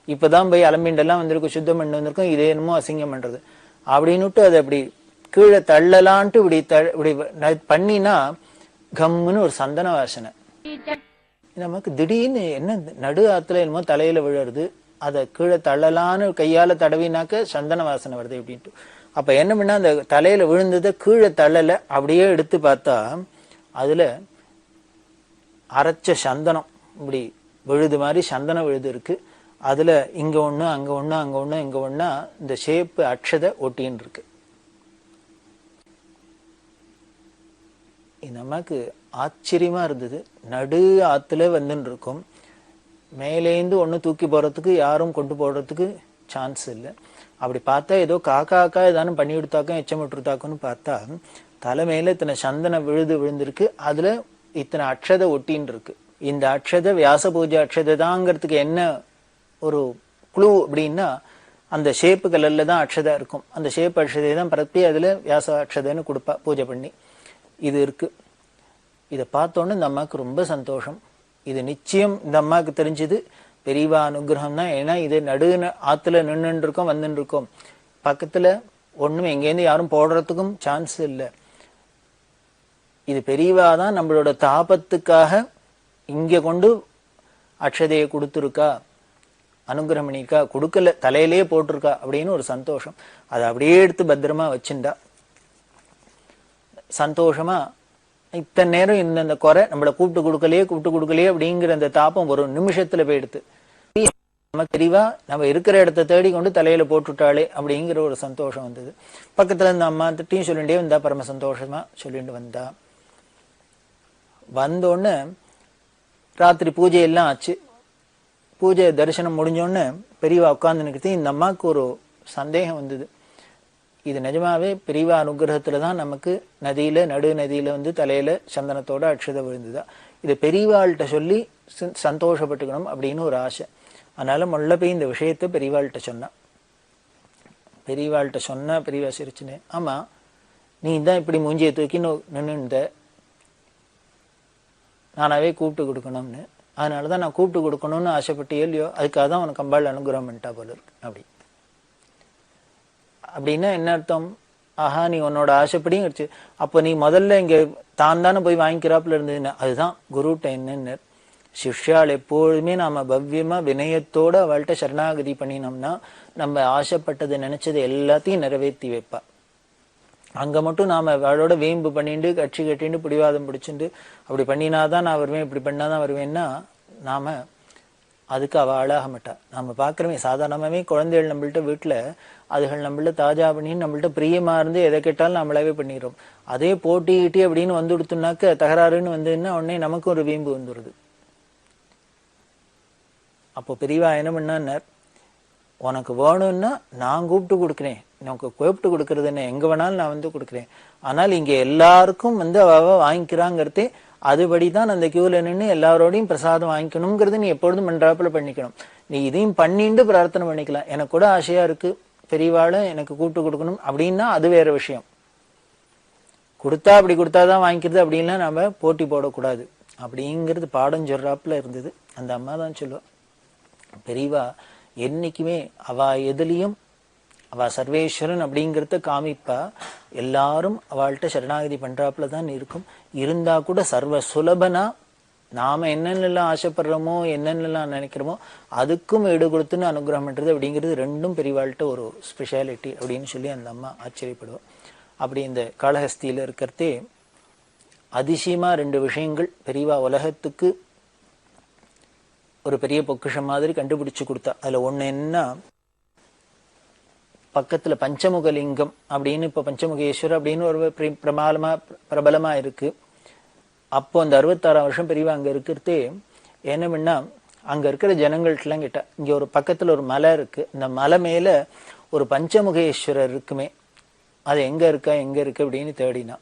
இப்பதான் போய் அலம்பிண்டெல்லாம் வந்திருக்கும், சுத்தம் பண்ணி வந்திருக்கும், இதே என்னமோ அசிங்கம் பண்றது அப்படின்னுட்டு அதை அப்படி கீழே தள்ளலான்ட்டு இப்படி பண்ணினா கம்முன்னு ஒரு சந்தன வாசனை. நமக்கு திடீர்னு என்ன நடு ஆத்துல என்னமோ தலையில விழுறது, அதை கீழே தள்ளலான்னு கையால தடவினாக்க சந்தன வாசனை வருது அப்படின்ட்டு. அப்ப என்ன பண்ணா அந்த தலையில விழுந்ததை கீழே தள்ளல, அப்படியே எடுத்து பார்த்தா அதுல அரைச்ச சந்தனம் இப்படி விழுது மாதிரி சந்தனம் விழுது இருக்கு. அதுல இங்க ஒண்ணு அங்க ஒண்ணு அங்க ஒண்ணு இங்க ஒண்ணா இந்த ஷேப்பு அக்ஷதை ஒட்டின்னு இருக்கு. நமக்கு ஆச்சரியமா இருந்தது. நடு ஆத்துல வந்துன்னு இருக்கும், மேலேந்து ஒண்ணு தூக்கி போறதுக்கு யாரும் கொண்டு போடுறதுக்கு சான்ஸ் இல்லை. அப்படி பார்த்தா ஏதோ காக்கா ஏதானும் பண்ணி விடுத்தாக்கும் எச்சம் விட்டுருத்தாக்குன்னு பார்த்தா தலை மேல இத்தனை சந்தன விழுந்திருக்கு, அதுல இத்தனை அக்ஷதை ஒட்டின்னு இருக்கு. இந்த அக்ஷதை வியாச பூஜை அக்ஷதை தாங்கிறதுக்கு என்ன ஒரு குழு அப்படின்னா, அந்த ஷேப்பு கலர்ல தான் அக்ஷதை இருக்கும். அந்த ஷேப் அக்ஷதை தான் பரப்பி அதுல வியாச அக்ஷதைன்னு கொடுப்பா பூஜை பண்ணி. இது இருக்கு. இதை பார்த்தோன்னு இந்த அம்மாவுக்கு ரொம்ப சந்தோஷம். இது நிச்சயம் இந்த அம்மாவுக்கு தெரிஞ்சது பெரியவா அனுகிரகம் தான். ஏன்னா இது நடு ஆத்துல நின்று இருக்கோம், வந்துட்டு இருக்கோம், பக்கத்துல ஒண்ணும் எங்கேருந்து யாரும் போடுறதுக்கும் சான்ஸ் இல்லை. இது பெரியவா தான் நம்மளோட தாபத்துக்காக இங்க கொண்டு அக்ஷதையை கொடுத்துருக்கா, அனுகிரகம் பண்ணிருக்கா, கொடுக்கல தலையிலேயே போட்டிருக்கா அப்படின்னு ஒரு சந்தோஷம். அதை அப்படியே எடுத்து பத்திரமா வச்சுண்டா. சந்தோஷமா இத்தனை நேரம் இருந்த அந்த குறை நம்மளை கூப்பிட்டு கொடுக்கலையே அப்படிங்கிற அந்த தாபம் ஒரு நிமிஷத்துல போயிடுத்து. நம்ம தெரியவா நம்ம இருக்கிற இடத்த தேடி கொண்டு தலையில போட்டுட்டாளே அப்படிங்கிற ஒரு சந்தோஷம் வந்தது. பக்கத்துல இந்த அம்மா திட்டையும் சொல்லிட்டே வந்தா, பரம சந்தோஷமா சொல்லிட்டு வந்தா. வந்தோடனே ராத்திரி பூஜை எல்லாம் ஆச்சு. பூஜை தரிசனம் முடிஞ்சோடனே பெரியவா உட்கார்ந்து நிற்கிறது. இந்த அம்மாவுக்கு ஒரு சந்தேகம் வந்தது. இது நிஜமாவே பெரியவா அனுகிரகத்துலதான் நமக்கு நடு நதியில வந்து தலையில சந்தனத்தோட அக்ஷதை விழுந்துதா, இது பெரியவாள்கிட்ட சொல்லி சந்தோஷப்பட்டுக்கணும் அப்படின்னு ஒரு ஆசை. அதனால முள்ள போய் இந்த விஷயத்த பெரியவாள்கிட்ட சொன்னா. பெரியவா சிரிச்சுன்னு, ஆமா நீ தான் இப்படி மூஞ்சியை தூக்கி நின்று நானாவே கூப்பிட்டு கொடுக்கணும்னு, அதனாலதான் நான் கூப்பிட்டு கொடுக்கணும்னு ஆசைப்பட்டு இல்லையோ, அதுக்காக தான் உனக்கு அம்பாள் அனுகிரகம் பண்ணிட்டா போல இருக்கு அப்படின்னா என்ன அர்த்தம்? ஆஹா, நீ உன்னோட ஆசைப்படியும் கிடைச்சு. அப்ப நீ முதல்ல இங்க தான் தானே போய் வாங்கிக்கிறாப்புல இருந்ததுன்னு, அதுதான் குருட்ட என்னன்னு. சிஷ்யாள் எப்பொழுதுமே நாம பவ்யமா வினயத்தோட அவள்கிட்ட சரணாகதி பண்ணினோம்னா நம்ம ஆசைப்பட்டது நினைச்சது எல்லாத்தையும் நிறைவேற்றி வைப்பா. அங்க மட்டும் நாம அவளோட வேம்பு பண்ணிட்டு கட்சி கட்டிட்டு பிடிவாதம் பிடிச்சிட்டு அப்படி பண்ணினாதான் நான் வருவேன், இப்படி பண்ணாதான் வருவேன்னா நாம அதுக்கு அவ ஆளாக மாட்டா. நம்ம பாக்குறோமே சாதாரணமாவே குழந்தைகள் நம்மள்ட்ட வீட்டுல அதுகள் நம்மள்ட்ட தாஜா பண்ணி நம்மள்ட்ட பிரியமா இருந்து எதை கேட்டாலும் நம்மளாவே பண்ணிடுறோம். அதே போட்டி கிட்டி அப்படின்னு வந்து கொடுத்தோம்னாக்க தகராறுன்னு வந்ததுன்னா உடனே நமக்கு ஒரு வீம்பு வந்துடுது. அப்போ பெரியவா என்ன பண்ணார், உனக்கு வேணும்னா நான் கூப்பிட்டு கொடுக்குறேன், உனக்கு கூப்பிட்டு கொடுக்கறது என்ன, எங்க வேணாலும் நான் வந்து கொடுக்குறேன். ஆனால் இங்க எல்லாருக்கும் வந்து அவ வாங்கிக்கிறாங்கிறதே அதுபடிதான் அந்த கியூல நின்று எல்லாரோடையும் பிரசாதம் வாங்கிக்கணுங்கிறது நீ எப்பொழுதும் பண்றாப்புல பண்ணிக்கணும். நீ இதையும் பண்ணிட்டு பிரார்த்தனை பண்ணிக்கலாம். எனக்கு கூட ஆசையா இருக்கு பெரியவாளை எனக்கு கூப்பிட்டு கொடுக்கணும் அப்படின்னா அது வேற விஷயம். கொடுத்தா அப்படி கொடுத்தாதான் வாங்கிக்கிறது அப்படின்னா நம்ம போட்டி போடக்கூடாது அப்படிங்கிறது பாடம் சொல்றாப்புல இருந்தது. அந்த அம்மா தான் சொல்லுவா, பெரியவா என்னைக்குமே அவ எதுலயும் அவ சர்வேஸ்வரன் அப்படிங்கிறத காமிப்பா. எல்லாரும் அவள்கிட்ட சரணாகதி பண்றாப்புல தான் இருக்கும். இருந்தா கூட சர்வ சுலபனா நாம என்னென்னலாம் ஆசைப்படுறோமோ என்னென்னலாம் நினைக்கிறோமோ அதுக்கும் ஈடு கொடுத்துன்னு அனுகிரகம் பண்றது அப்படிங்கிறது ரெண்டும் பெரியவாள்கிட்ட ஒரு ஸ்பெஷாலிட்டி அப்படின்னு சொல்லி அந்த அம்மா ஆச்சரியப்படுவோம். அப்படி இந்த காளஹஸ்தியில இருக்கிறதே அதிசயமா ரெண்டு விஷயங்கள் பெரியவா உலகத்துக்கு ஒரு பெரிய பொக்கிஷம் மாதிரி கண்டுபிடிச்சு கொடுத்தா. அதுல ஒண்ணு என்ன, பக்கத்துல பஞ்சமுகலிங்கம் அப்படின்னு இப்ப பஞ்சமுகேஸ்வரர் அப்படின்னு ஒரு பிரபலமா இருக்கு. அப்போ அந்த 66 வருஷம் பெரியவா அங்க இருக்கிறதே என்ன பண்ணா, அங்க இருக்கிற ஜனங்கள்ட்ட எல்லாம் கேட்டா, இங்க ஒரு பக்கத்துல ஒரு மலை இருக்கு, இந்த மலை மேல ஒரு பஞ்சமுகேஸ்வரர் இருக்குமே, அது எங்க இருக்கு அப்படின்னு தேடினா.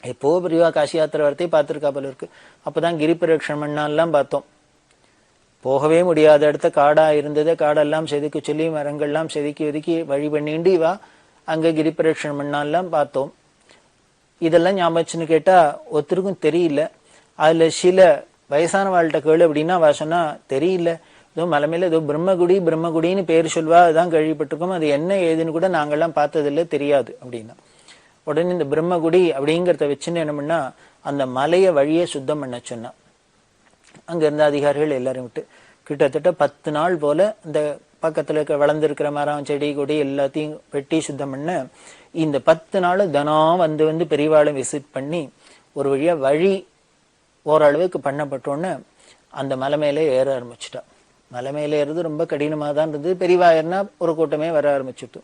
எப்போ பெரியவா காசி யாத்திரை வரத்தையும் பார்த்திருக்கா போல இருக்கு. அப்பதான் கிரிபிரதட்சணம் பண்ணாலாம் பார்த்தோம். போகவே முடியாத இடத்த காடா இருந்தது, காடெல்லாம் செதுக்கி சொல்லி மரங்கள்லாம் செதுக்கி ஒதுக்கி வழி பண்ணிண்டு இவா அங்க கிரிபிரதட்சணம் பண்ணாலாம் பார்த்தோம். இதெல்லாம் ஞாபகம்னு கேட்டா ஒருத்தருக்கும் தெரியல. அதுல சில வயசான வாழ்கிட்ட கேளு அப்படின்னா அவ சொன்னா தெரியல, ஏதோ மலை மேல ஏதோ பிரம்மகுடின்னு பேர் சொல்வா, அதுதான் கேள்விப்பட்டிருக்கோம், அது என்ன ஏதுன்னு கூட நாங்கெல்லாம் பார்த்ததில்ல, தெரியாது அப்படின்னா. உடனே இந்த பிரம்மகுடி அப்படிங்கிறத வச்சுன்னு என்ன பண்ணா அந்த மலைய வழியை சுத்தம் பண்ண சொன்னா. அங்க இருந்த அதிகாரிகள் எல்லாரும் விட்டு கிட்டத்தட்ட 10 நாள் போல இந்த பக்கத்துல வளர்ந்துருக்கிற மரம் செடி கொடி எல்லாத்தையும் வெட்டி சுத்தம் பண்ண இந்த 10 நாள் தினம் வந்து பெரியவாளை விசிட் பண்ணி ஒரு வழியா வழி ஓரளவுக்கு பண்ணப்பட்டோன்னு அந்த மலை மேலே ஏற ஆரம்பிச்சுட்டா. மலை மேலே ஏறது ரொம்ப கடினமா தான் இருந்தது. பெரியவா ஏறினா ஒரு கூட்டமே வர ஆரம்பிச்சுட்டு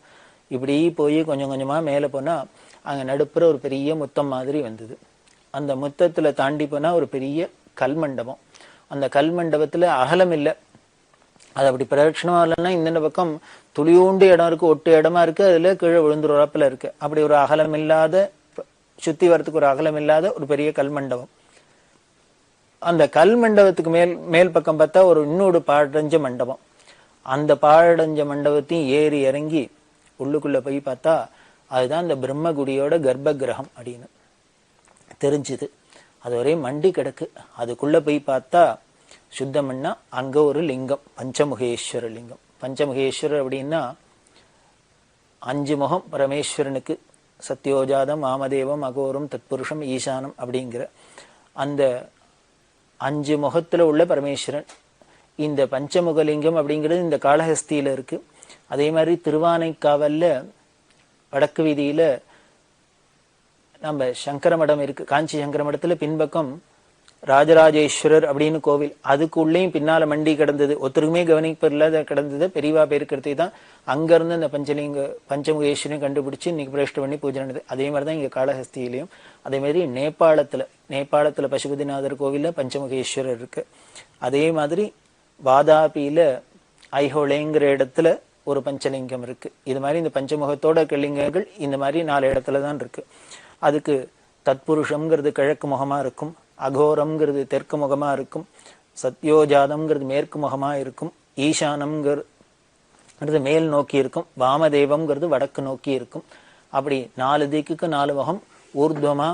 இப்படி போய் கொஞ்சம் கொஞ்சமா மேலே போனா அங்க நடுப்புற ஒரு பெரிய முத்தம் மாதிரி வந்தது. அந்த முத்தத்துல தாண்டி போனா ஒரு பெரிய கல்மண்டபம். அந்த கல்மண்டபத்துல அகலம் இல்லை. அது அப்படி பிரதட்சணமா இல்லைன்னா இந்த பக்கம் துளியூண்டு இடம் இருக்கு, ஒட்டு இடமா இருக்கு, அதுல கீழே விழுந்துறப்பல இருக்கு. அப்படி ஒரு அகலம் இல்லாத, சுத்தி வரத்துக்கு ஒரு அகலம் இல்லாத ஒரு பெரிய கல்மண்டபம். அந்த கல்மண்டபத்துக்கு மேல் பக்கம் பார்த்தா ஒரு இன்னொரு பாழடைஞ்ச மண்டபம். அந்த பாழடைஞ்ச மண்டபத்தையும் ஏறி இறங்கி உள்ளுக்குள்ள போய் பார்த்தா அதுதான் இந்த பிரம்மகுடியோட கர்ப்ப கிரகம் அப்படின்னு தெரிஞ்சுது. அது ஒரே மண்டி கிடக்கு. அதுக்குள்ள போய் பார்த்தா சுத்தம்னா அங்க ஒரு லிங்கம், பஞ்சமுகேஸ்வர லிங்கம். பஞ்சமுகேஸ்வரர் அப்படின்னா 5 முகம் பரமேஸ்வரனுக்கு. சத்யோஜாதம், வாமதேவம், அகோரம், தத்புருஷம், ஈசானம் அப்படிங்கிற அந்த 5 முகத்துல உள்ள பரமேஸ்வரன். இந்த பஞ்சமுகலிங்கம் அப்படிங்கிறது இந்த காளஹஸ்தியில இருக்கு. அதே மாதிரி திருவானைக்காவல்ல வடக்கு வீதியில நம்ம சங்கர மடம் இருக்கு. காஞ்சி சங்கர மடத்துல பின்பக்கம் ராஜராஜேஸ்வரர் அப்படின்னு கோவில், அதுக்கு உள்ளேயும் பின்னால மண்டி கிடந்தது. ஒருத்தருக்குமே கவனிப்பு இல்லாத கிடந்தது. பெரியவா பேருக்கிறதே தான் அங்க இருந்து அந்த பஞ்சமுகேஸ்வரையும் கண்டுபிடிச்சு இன்னைக்கு பிரேஷ்ட பண்ணி பூஜை நடந்தது. அதே மாதிரிதான் இங்க காளஹஸ்தியிலையும். அதே மாதிரி நேபாளத்துல பசுபதிநாதர் கோவில்ல பஞ்சமுகேஸ்வரர் இருக்கு. அதே மாதிரி வாதாபியில ஐஹோளேங்கிற இடத்துல ஒரு பஞ்சலிங்கம் இருக்கு. இது மாதிரி இந்த பஞ்சமுகத்தோட லிங்கங்கள் இந்த மாதிரி 4 இடத்துலதான் இருக்கு. அதுக்கு தத்புருஷம்ங்கிறது கிழக்கு முகமா இருக்கும், அகோரம்ங்கிறது தெற்கு முகமா இருக்கும், சத்யோஜாதம்ங்கிறது மேற்கு முகமா இருக்கும், ஈசானம்ங்கிறது மேல் நோக்கி இருக்கும், வாமதேவம்ங்கிறது வடக்கு நோக்கி இருக்கும். அப்படி 4 திக்குக்கு 4 முகம். ஊர்துவமா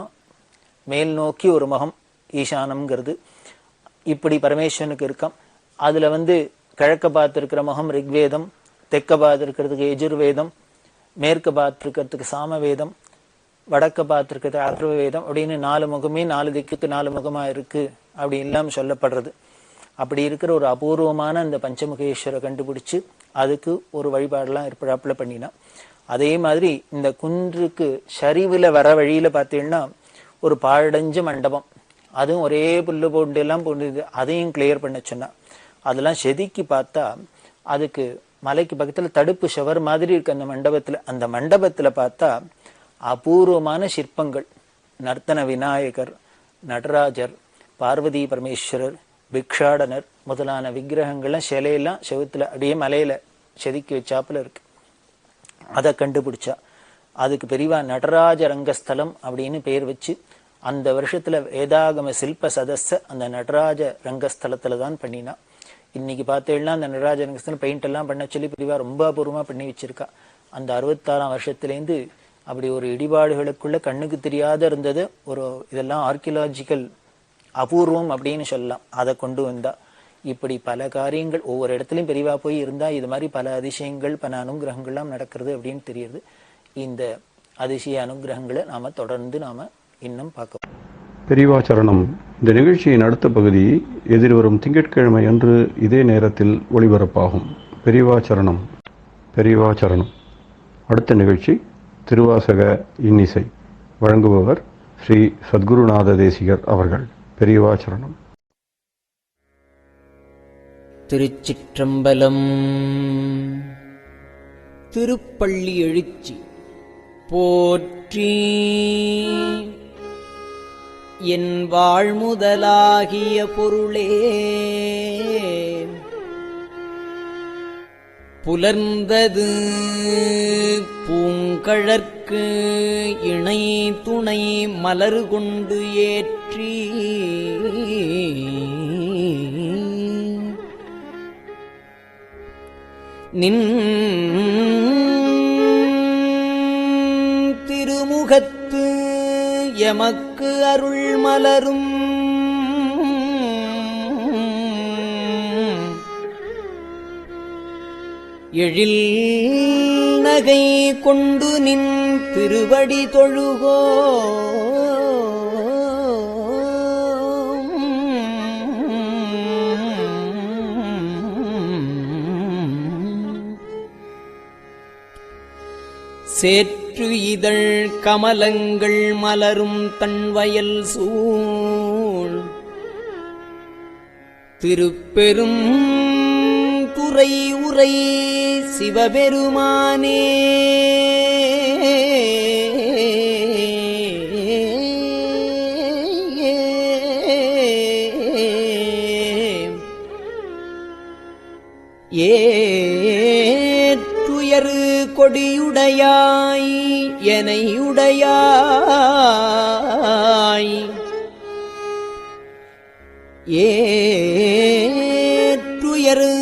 மேல் நோக்கி ஒரு முகம் ஈசானம்ங்கிறது. இப்படி பரமேஸ்வரனுக்கு இருக்காம். அதுல கிழக்க பார்த்திருக்கிற முகம் ரிக்வேதம், தெற்க பார்த்திருக்கிறதுக்கு யஜுர்வேதம், மேற்க பார்த்திருக்கிறதுக்கு சாமவேதம், வடக்க பார்த்திருக்கிறது அதர்வவேதம் அப்படின்னு 4 முகமே 4 திக்குக்கு 4 முகமா இருக்கு அப்படி எல்லாம் சொல்லப்படுறது. அப்படி இருக்கிற ஒரு அபூர்வமான அந்த பஞ்சமுகேஸ்வரை கண்டுபிடிச்சு அதுக்கு ஒரு வழிபாடெல்லாம் ஏற்படாப்புல பண்ணினா. அதே மாதிரி இந்த குன்றுக்கு சரிவுல வர வழியில பார்த்தீங்கன்னா ஒரு பாழடைஞ்ச மண்டபம், அதுவும் ஒரே புல்லு போண்டு எல்லாம் போண்டு, அதையும் கிளியர் பண்ண சொன்னா. அதெல்லாம் செதுக்கி பார்த்தா அதுக்கு மலைக்கு பக்கத்துல தடுப்பு ஷவர் மாதிரி இருக்கு அந்த மண்டபத்துல. அந்த மண்டபத்துல பார்த்தா அபூர்வமான சிற்பங்கள், நர்த்தன விநாயகர், நடராஜர், பார்வதி பரமேஸ்வரர், பிக்ஷாடனர் முதலான விக்கிரகங்கள்லாம் சிலையெல்லாம் செவுத்துல அப்படியே மலையில செதுக்கி வச்சாப்புல இருக்கு. அதை கண்டுபிடிச்சா அதுக்கு பெரியவா நடராஜ ரங்கஸ்தலம் அப்படின்னு பேர் வச்சு அந்த வருஷத்துல வேதாகம சில்ப சதஸ அந்த நடராஜ ரங்கஸ்தலத்துல தான் பண்ணினா. இன்னைக்கு பார்த்தேன்னா அந்த நடராஜ ரங்கஸ்தலம் பெயிண்ட் எல்லாம் பண்ண சொல்லி பெரியவா ரொம்ப அபூர்வமா பண்ணி வச்சிருக்கா. அந்த 66ஆம் வருஷத்துலேருந்து அப்படி ஒரு இடிபாடுகளுக்குள்ள கண்ணுக்கு தெரியாத இருந்தது. ஒரு இதெல்லாம் ஆர்கியலாஜிக்கல் அபூர்வம் அப்படின்னு சொல்லலாம். அதை கொண்டு வந்தா இப்படி பல காரியங்கள் ஒவ்வொரு இடத்துலயும் பெரியவா போய் இருந்தா இது மாதிரி பல அதிசயங்கள் பல அனுகிரகங்கள்லாம் நடக்கிறது அப்படின்னு தெரியுது. இந்த அதிசய அனுகிரகங்களை நாம தொடர்ந்து இன்னும் பார்க்க. பெரியவா சரணம். இந்த நிகழ்ச்சியின் அடுத்த பகுதி எதிர்வரும் திங்கட்கிழமை அன்று இதே நேரத்தில் ஒளிபரப்பாகும். பெரியவா சரணம். பெரியவா சரணம். அடுத்த நிகழ்ச்சி திருவாசக இன்னிசை. வழங்குபவர் ஸ்ரீ சத்குருநாத தேசிகர் அவர்கள். பெரியவா சரணம். திருச்சிற்றம்பலம். திருப்பள்ளி எழுச்சி போற்றி. என் வாழ்முதலாகிய பொருளே புலர்ந்தது பூங்கழற்கு இணை துணை மலர் கொண்டு ஏற்றி நின் திருமுகத்து எமக்கு அருள் மலரும் எழில் நகை கொண்டு நின் திருவடி தொழுகோ. சேற்று இதழ் கமலங்கள் மலரும் தன்வயல் சூழ் திருப்பெரும் துறை உரை சிவபெருமானே ஏற்றுயரு கொடியுடையாய் எனையுடையாய் ஏற்றுயரு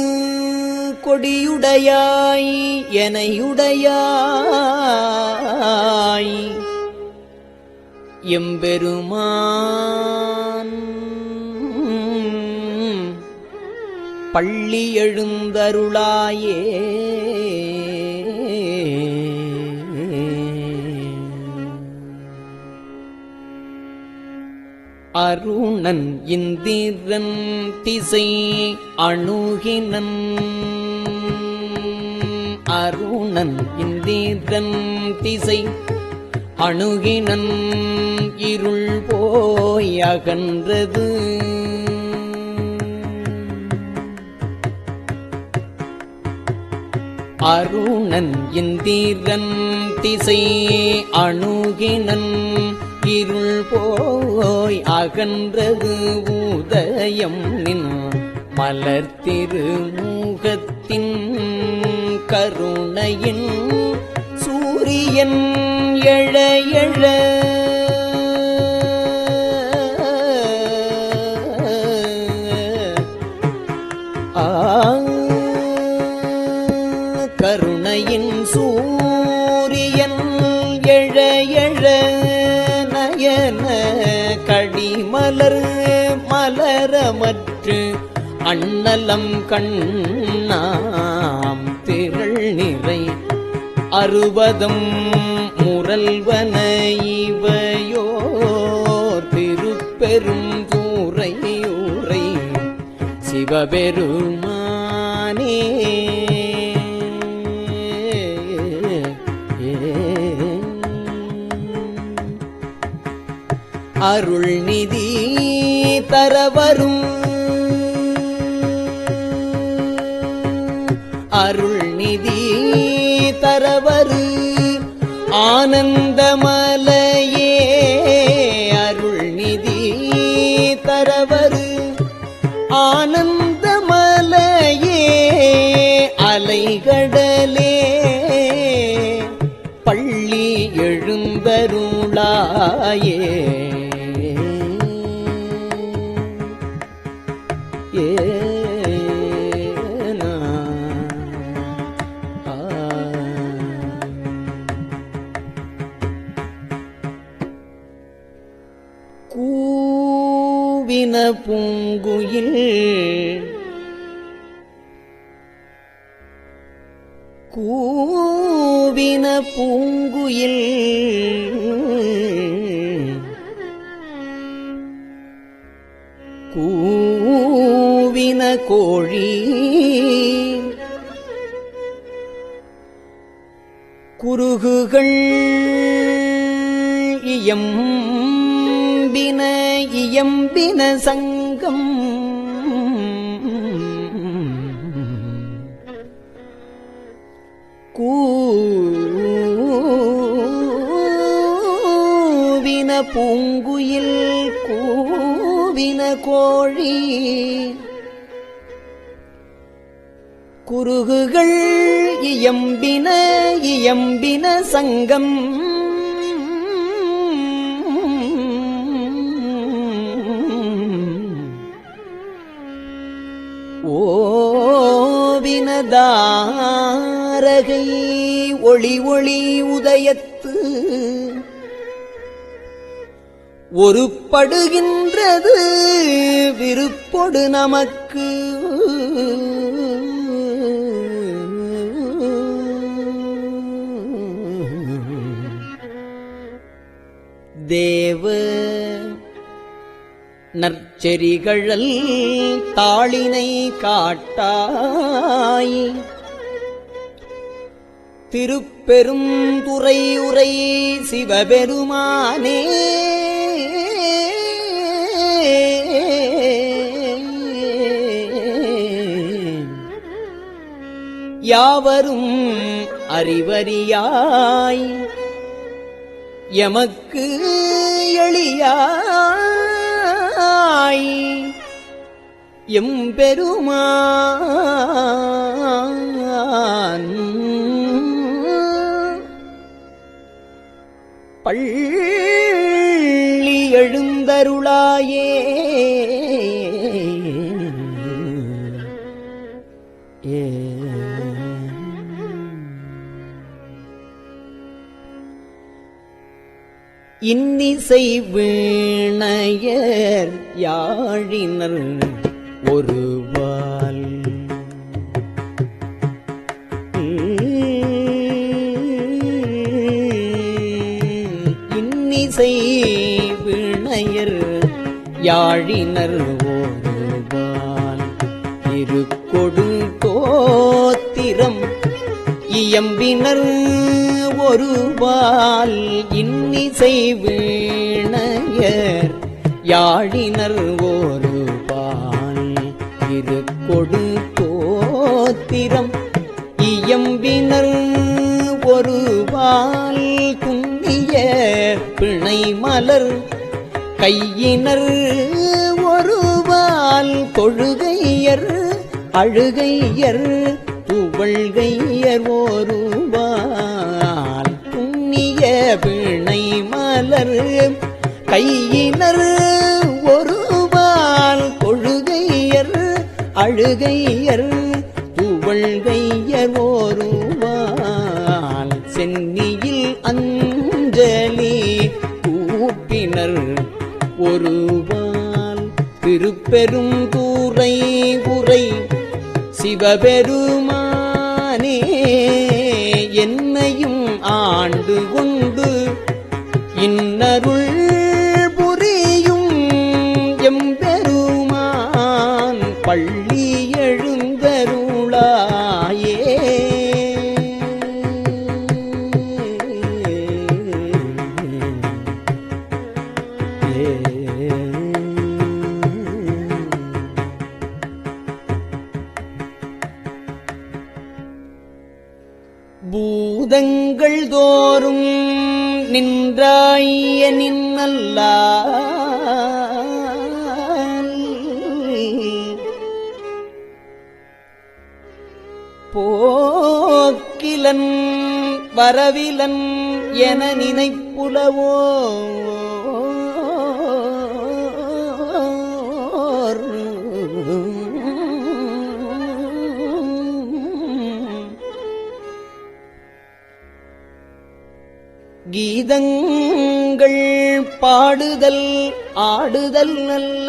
கொடியுடையாய் எனையுடையாய் எம்பெருமான் பள்ளி எழுந்தருளாயே அருணன் இந்திரன் திசை அணுகினன் அருணன் இந்திரன் திசை அணுகினன் இருள் போய் அகன்றது அருணன் இந்திரன் திசை அணுகினன் இருள் போய் அகன்றது உதயம் நின் மலர் திருமுகத்தின் கருணையின் சூரியன் எழ எழ கருணையின் சூரியன் எழ எழ நயன கடிமலர் மலரமற்று அண்ணலம் கண்ணாம் திரள் நிறை அறுபதம் முரல்வன இவையோர் திருப்பெரும் தூரை உரை சிவபெருமானே அருள் நிதி தரவரும் அருள் நிதி தரவரு ஆனந்தமலையே அருள் நிதி தரவரு ஆனந்தமலையே அலைகடலே பள்ளி எழுந்தருளாயே கூவின பூங்குயில் கூவின பூங்குயில் கூவின கோழி குருகுகள் இயம்பின இயம்பின சங்கம் கூவின பூங்குயில் கூவின கோழி குருகுகள் இயம்பின இயம்பின சங்கம் ஓவினதாரகை ஒளி ஒளி உதயத்து ஒருப்படுகின்றது விருப்பொடு நமக்கு தேவ நற்செறிகழல் தாளினை காட்டாய் திருப்பெருந்துறை உரை சிவபெருமானே யாவரும் அறிவறியாய் எமக்கு எளியாய் எம்பெருமான் பள்ளி எழுந்தருளாயே இன்னிசை வீணையர் யாழினர் ஒருவால் இன்னிசை வீணையர் யாழினர் ஒருவால் இருக்கொடு தோத்திரம் இயம்பினர் ஒருவால் இன்னிசை வீணையர் யாழினர் ஒருவால் இருக்கொடு தோத்திரம் இயம்பினர் ஒருவால் துண்ணிய பிணை மலர் கையினர் ஒருவால் தொழுகையர் அழுகையர் துவள்கையர் ஒருவால் புண்ணிய பிணை மலர் கையினர் ஒருவால் தொழுகையர் அழுகையர் துவள்கையர் ஒருவால் சென்னியில் அஞ்சலி கூப்பினர் ஒருவால் திருப்பெருந்துறை உரை சிவபெருமானே என்னையும் ஆண்டு கொண்டு இன்னருள் புரியும் எம்பெருமான் பள்ளி எழுந்தருளாயே பூதங்கள் தோறும் நின்றாய நின்னல்லால் போக்கிலன் வரவிலன் என நினைப்புலவோ கீதங்கள் பாடுதல் ஆடுதல் நல்ல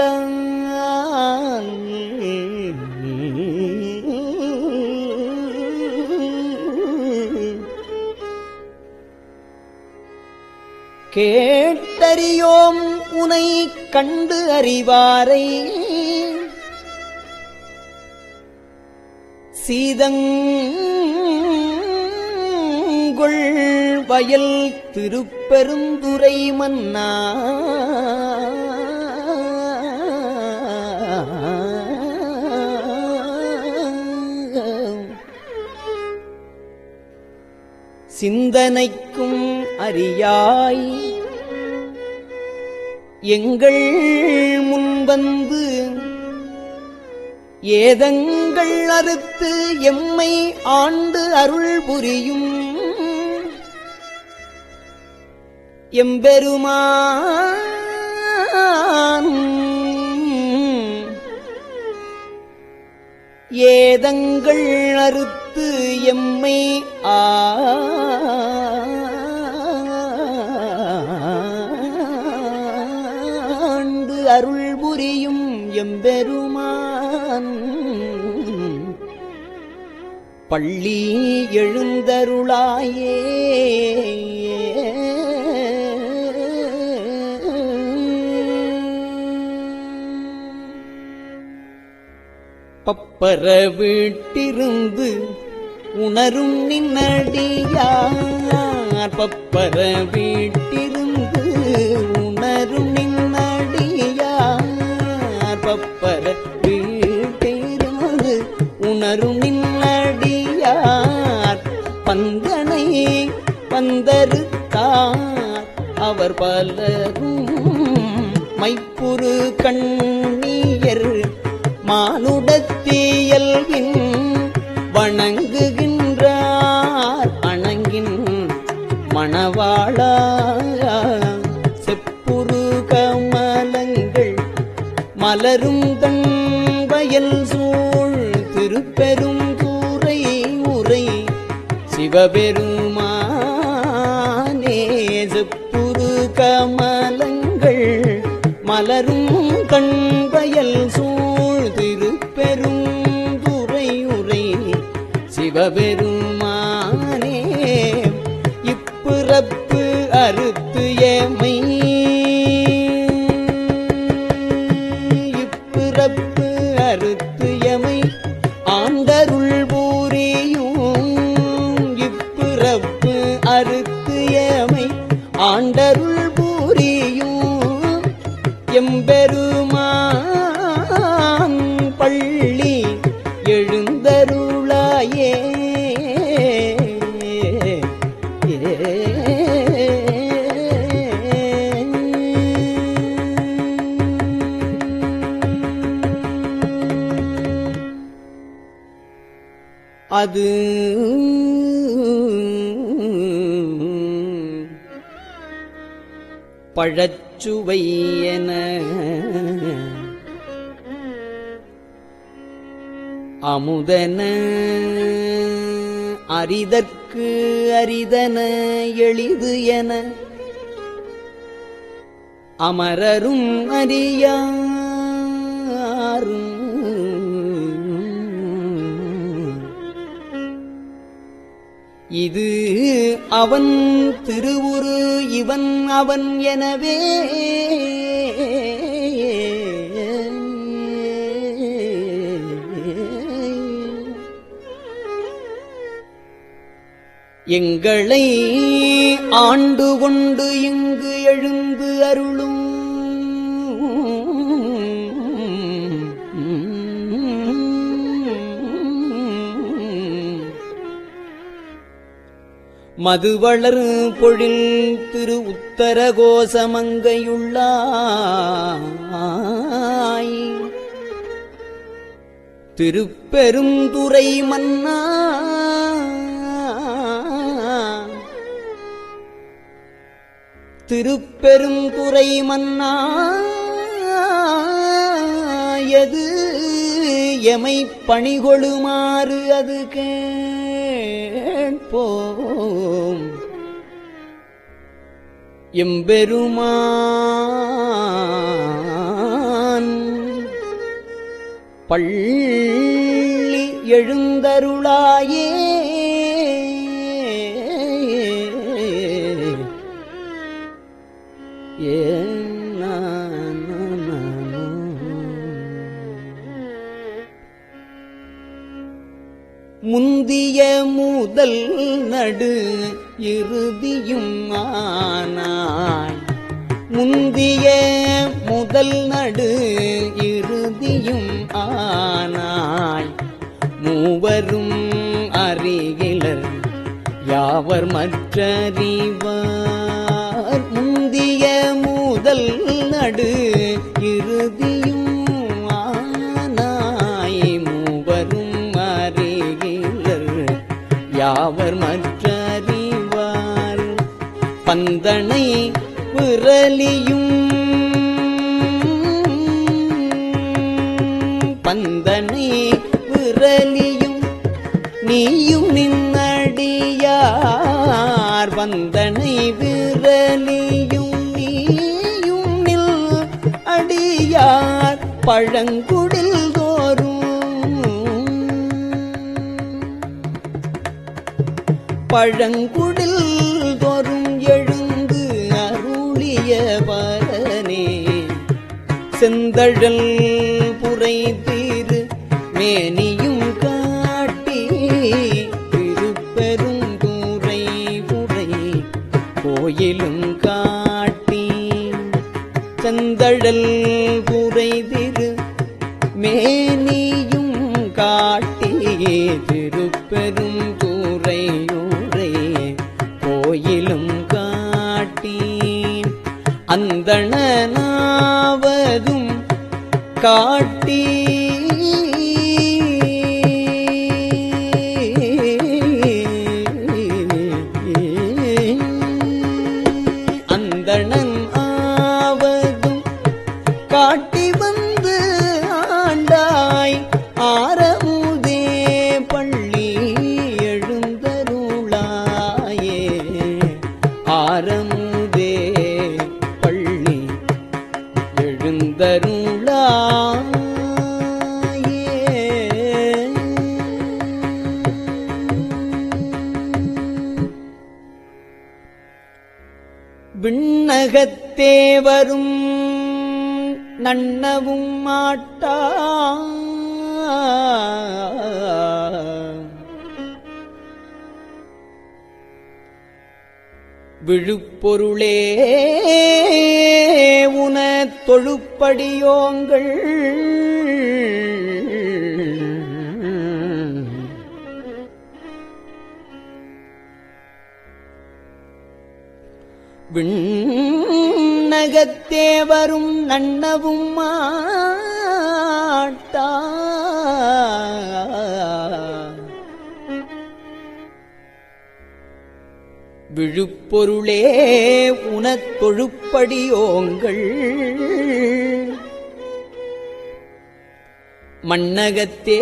கேட்டறியோம் உனை கண்டு அறிவாரை சீதங்கொள் வயல் திருப்பெருந்துறை மன்னா சிந்தனைக்கும் அறியாய் எங்கள் முன்வந்து ஏதங்கள் அறுத்து எம்மை ஆண்டு அருள் புரியும் எம்பெருமான் ஏதங்கள் அறுத்து எம்மை ஆண்டு அருள் புரியும் எம்பெருமான் பள்ளி எழுந்தருளாயே பப்பர வீட்டிருந்து உணரும் நின்னடியார் பப்பர வீட்டிருந்து உணரும் நின்னடியார் பப்பர வீட்டிருந்து உணரும் நின்னடியார் பந்தனை பந்தருத்தார் அவர் பலரும் மைப்புரு கண்ணியர் மானுடத்தியல்வின் வணங்குகின்றார் அணங்கின் மணவாளா செப்புரு கமலங்கள் மலரும் தன் வயல் சூழ் திருப்பெரும் தூரை உரை சிவபெருமானே செப்புரு கமலங்கள் மலரும் கண் வயல் சூழ் திருப்பெரும் துறை உரை சிவபெருமானே இப்பிறப்பு அறுத்து எமை இப்பிறப்பு அறுத்து எமை ஆண்டருள் பூரியும் இப்பிறப்பு அறுத்து எமை ஆண்டருள் பூரியும் எம்பெருமான் பள்ளி எழுந்தருளாயே அது பழச்சுவையென அமுதன அரிதற்கு அரிதன எளிது என அமரரும் அறியாரும் இது அவன் திருவுரு இவன் அவன் எனவே எங்களை ஆண்டு கொண்டு இங்கு எழுந்து அருளும் மதுவளர் பொழில் திரு உத்தர கோசமங்கையுள்ளாய் திருப்பெரும் துறை மன்னா திருப்பெரும் துறை மன்னா எது எமை பணிகொளுமாறு அது கேட்போம் எம்பெருமான் பள்ளி எழுந்தருளாயே முந்திய முதல் நடு இறுதியும் ஆனாய் முந்திய முதல் நடு இறுதியும் ஆனாய் மூவரும் அறிகிலர் யாவர் மற்றறிவார் முந்திய முதல் நடு இறுதியும் ஆனாய் மூவரும் அறிகிலர் யாவர் மற்றறிவார் பந்தனை விரலியும் பந்தனை விரலியும் நீயும் நின்னடியார் வந்தனை விரலியும் நீயும் நில் அடியார் பழங்குடில் பழங்குடில் தோறும் எழுந்து அருளிய பரனே செந்தழல் புரை தீரு மேனியும் காட்டி தழல் புரைதிரு மேனியும் காட்டியே திருப்பெரும் தூரையூரை கோயிலும் காட்டி அந்தணனாவதும் காட்டி அந்தணன் ஆவதும் காட்டி வந்து ஆண்டாய் ஆரமுதே பள்ளி எழுந்தருளாயே ஆரமுதே பள்ளி எழுந்தருளாயே. விண்ணகத்தே வரும் நன்னவும் மாட்டா விழுப்பொருளே உன தொழுப்படியோங்கள் விண்ணகத்தே வரும் நன்னவும் மாட்டா விழுப்பொருளே உனத் தொழுப்படியோங்கள் மண்ணகத்தே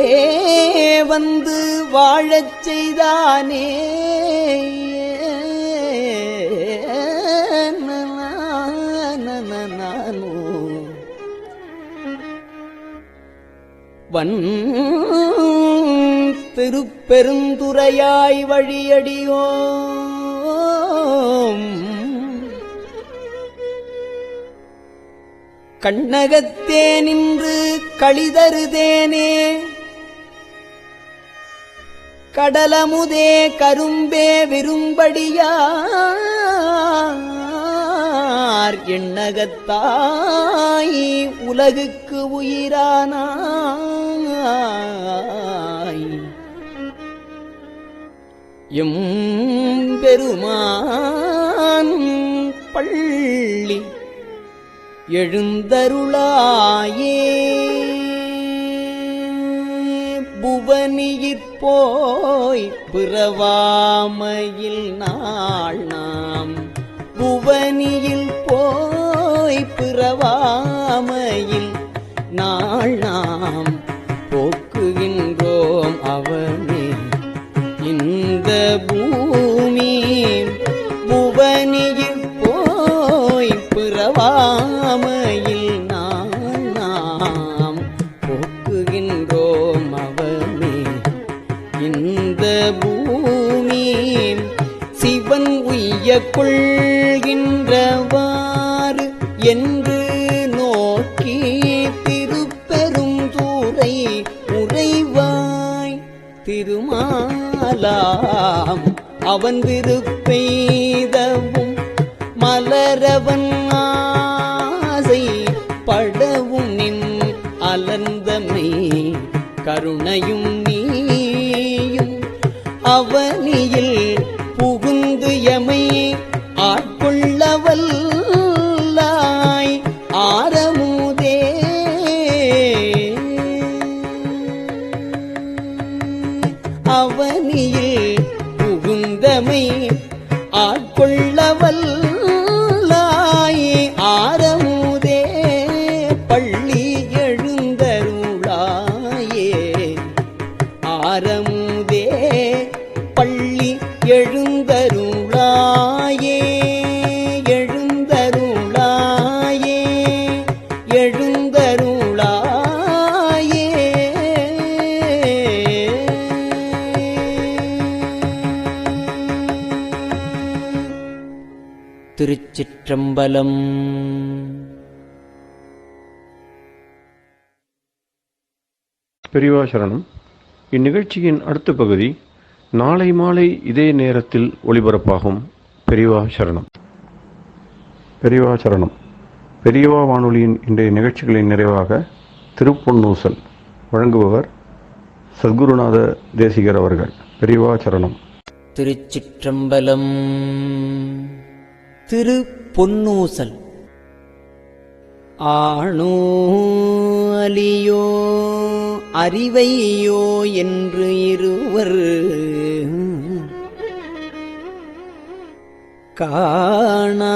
வந்து வாழச் செய்தானே வன் திருப்பெருந்துறையாய் வழியடியோம் கண்ணகத்தே நின்று களிதருதேனே கடலமுதே கரும்பே விரும்படியார் எண்ணகத்தாய் உலகுக்கு உயிரானாய் எம் பெருமான் பள்ளி எழுந்தருளாயே புவனியிற்போய் பிறவாமையில் நாள் நாம் புவனியில் போய் பிறவாமையில் நாள் நாம் போக்குகின்றோம் அவனே இந்த பூமி புவனியில் போய் பிறவாமையில் நாள் நாம் போக்குகின்றோம் அவனே இந்த பூமி சிவன் உய்ய கொள்கின்றவாறு என்று நோக்கி திருப்பெரும் தூரை உறைவாய் திருமாலாம் அவன் விருப்பெய்தவும் மலரவன் ஆசை படவும் நின் அலர்ந்தமை கருணையும் நீயும் அவனியில் புகுந்து எமை ஆட்கொள்ளவல்லாய் ஆரமுதே அவனியில் புகுந்தமை ஆட்கொள்ளவல்லாய் ஆரமுதே பள்ளி எழுந்தருளாயே ஆரமுதே பள்ளி எழுந்தருளாயே எழுந்தருளாயே எழுந்தருளாயே. திருச்சிற்றம்பலம். பெரியவா சரணம். இந்நிகழ்ச்சியின் அடுத்த பகுதி நாளை மாலை இதே நேரத்தில் ஒளிபரப்பாகும். பெரியவா சரணம். பெரியவா சரணம். பெரியவா வானொலியின் இன்றைய நிகழ்ச்சிகளின் நிறைவாக திருப்பொன்னூசல் வழங்குபவர் சத்குருநாத தேசிகர் அவர்கள். பெரியவா சரணம். திருச்சிற்றம்பலம். திரு பொன்னூசல். ஆணோ அலியோ அறிவையோ என்று இருவர் காணா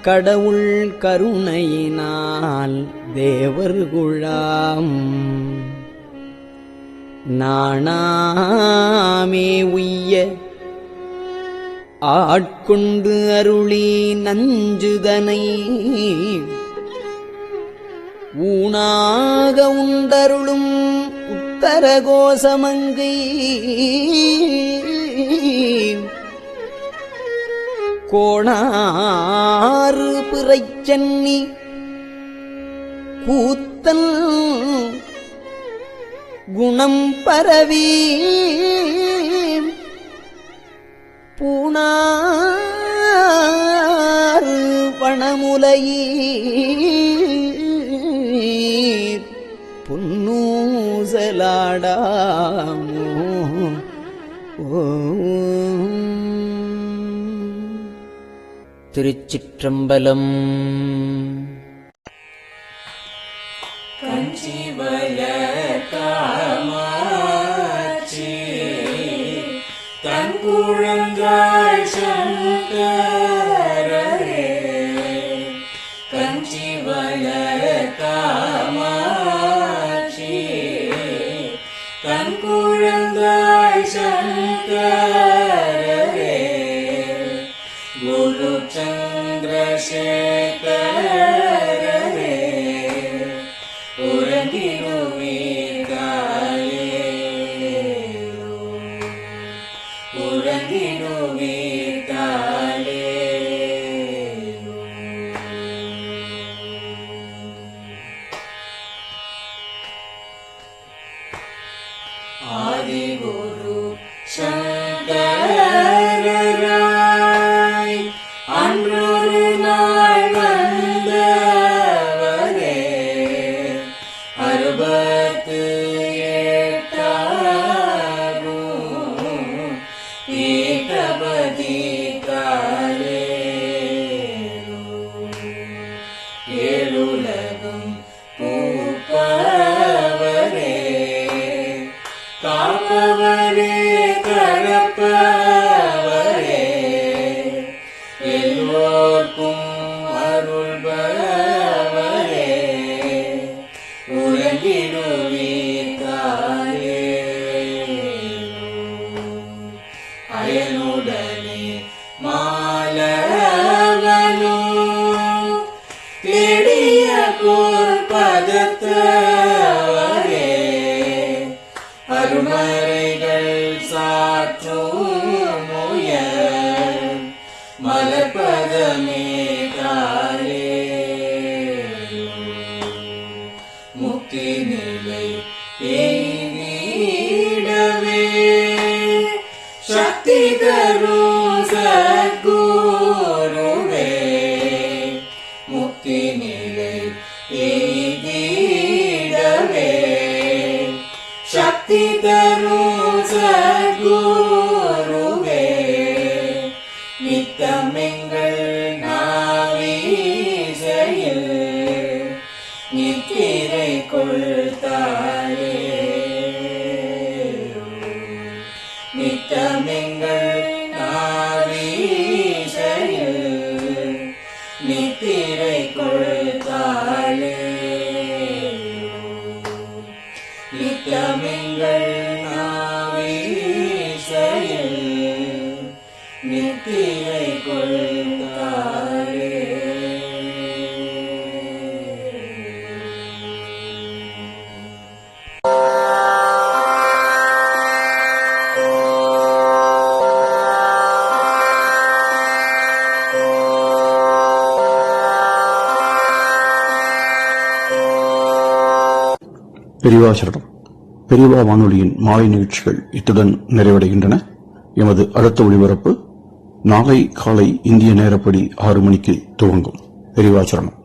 கடவுள் கருணையினால் தேவர்குழாம் நாணாமே உய்ய ஆட்கொண்டு அருளி நஞ்சுதனை ஊனாக உண்டருளும் உத்தரகோசமங்கை கோணாறு பிறைச்சன்னி கூத்தன் குணம் பரவி பூணாறு வனமுலையீர் பொன்னூசலாடாமோ. திருச்சிற்றம்பலம். காமாட்சி தன் குழந்தாய் சங்கரரே கஞ்சிவல காமாட்சி தன் குழந்தாய் சங்கரரே குரு சந்திரசேகரரே ஆதிகுரு சங்கரராய் அன்றொரு நாள் வந்தவரே அறுபத்து எட்டாகும் பீட்டபதி காலே ஏழுலகும் பூப்பவரே காப்பவரே கரப்பவரே எல்லோர்க்கும் அருள்பவரே உறங்கிடுவீர்காலே அயனுடனே மாலவனோ தேடிய பொற்பதத்தவரே அருமறைகள் சாற்றும் முயல் மலர்பதமே காலே முக்தி நிலை எய்திடவே சக்தி தரும் சத்குருவே முக்தி நிலை எய்திடவே சக்தி தரும் சத்குருவே நித்தமெங்கள் நாவீசையில் நித்திரை கொள்தாயே நித்தமெங்கள் நாவீசையில் நித்திரை கொள்தாயே நித்தமெங்கள் நாவீசையில் நித்திரை கொள்தாயே. பெரியவா சரணம். பெரியவா வானொலியின் மாலை நிகழ்ச்சிகள் இத்துடன் நிறைவடைகின்றன. எமது அடுத்த ஒளிபரப்பு நாளை காலை இந்திய நேரப்படி 6 மணிக்கு துவங்கும். பெரியவா சரணம்.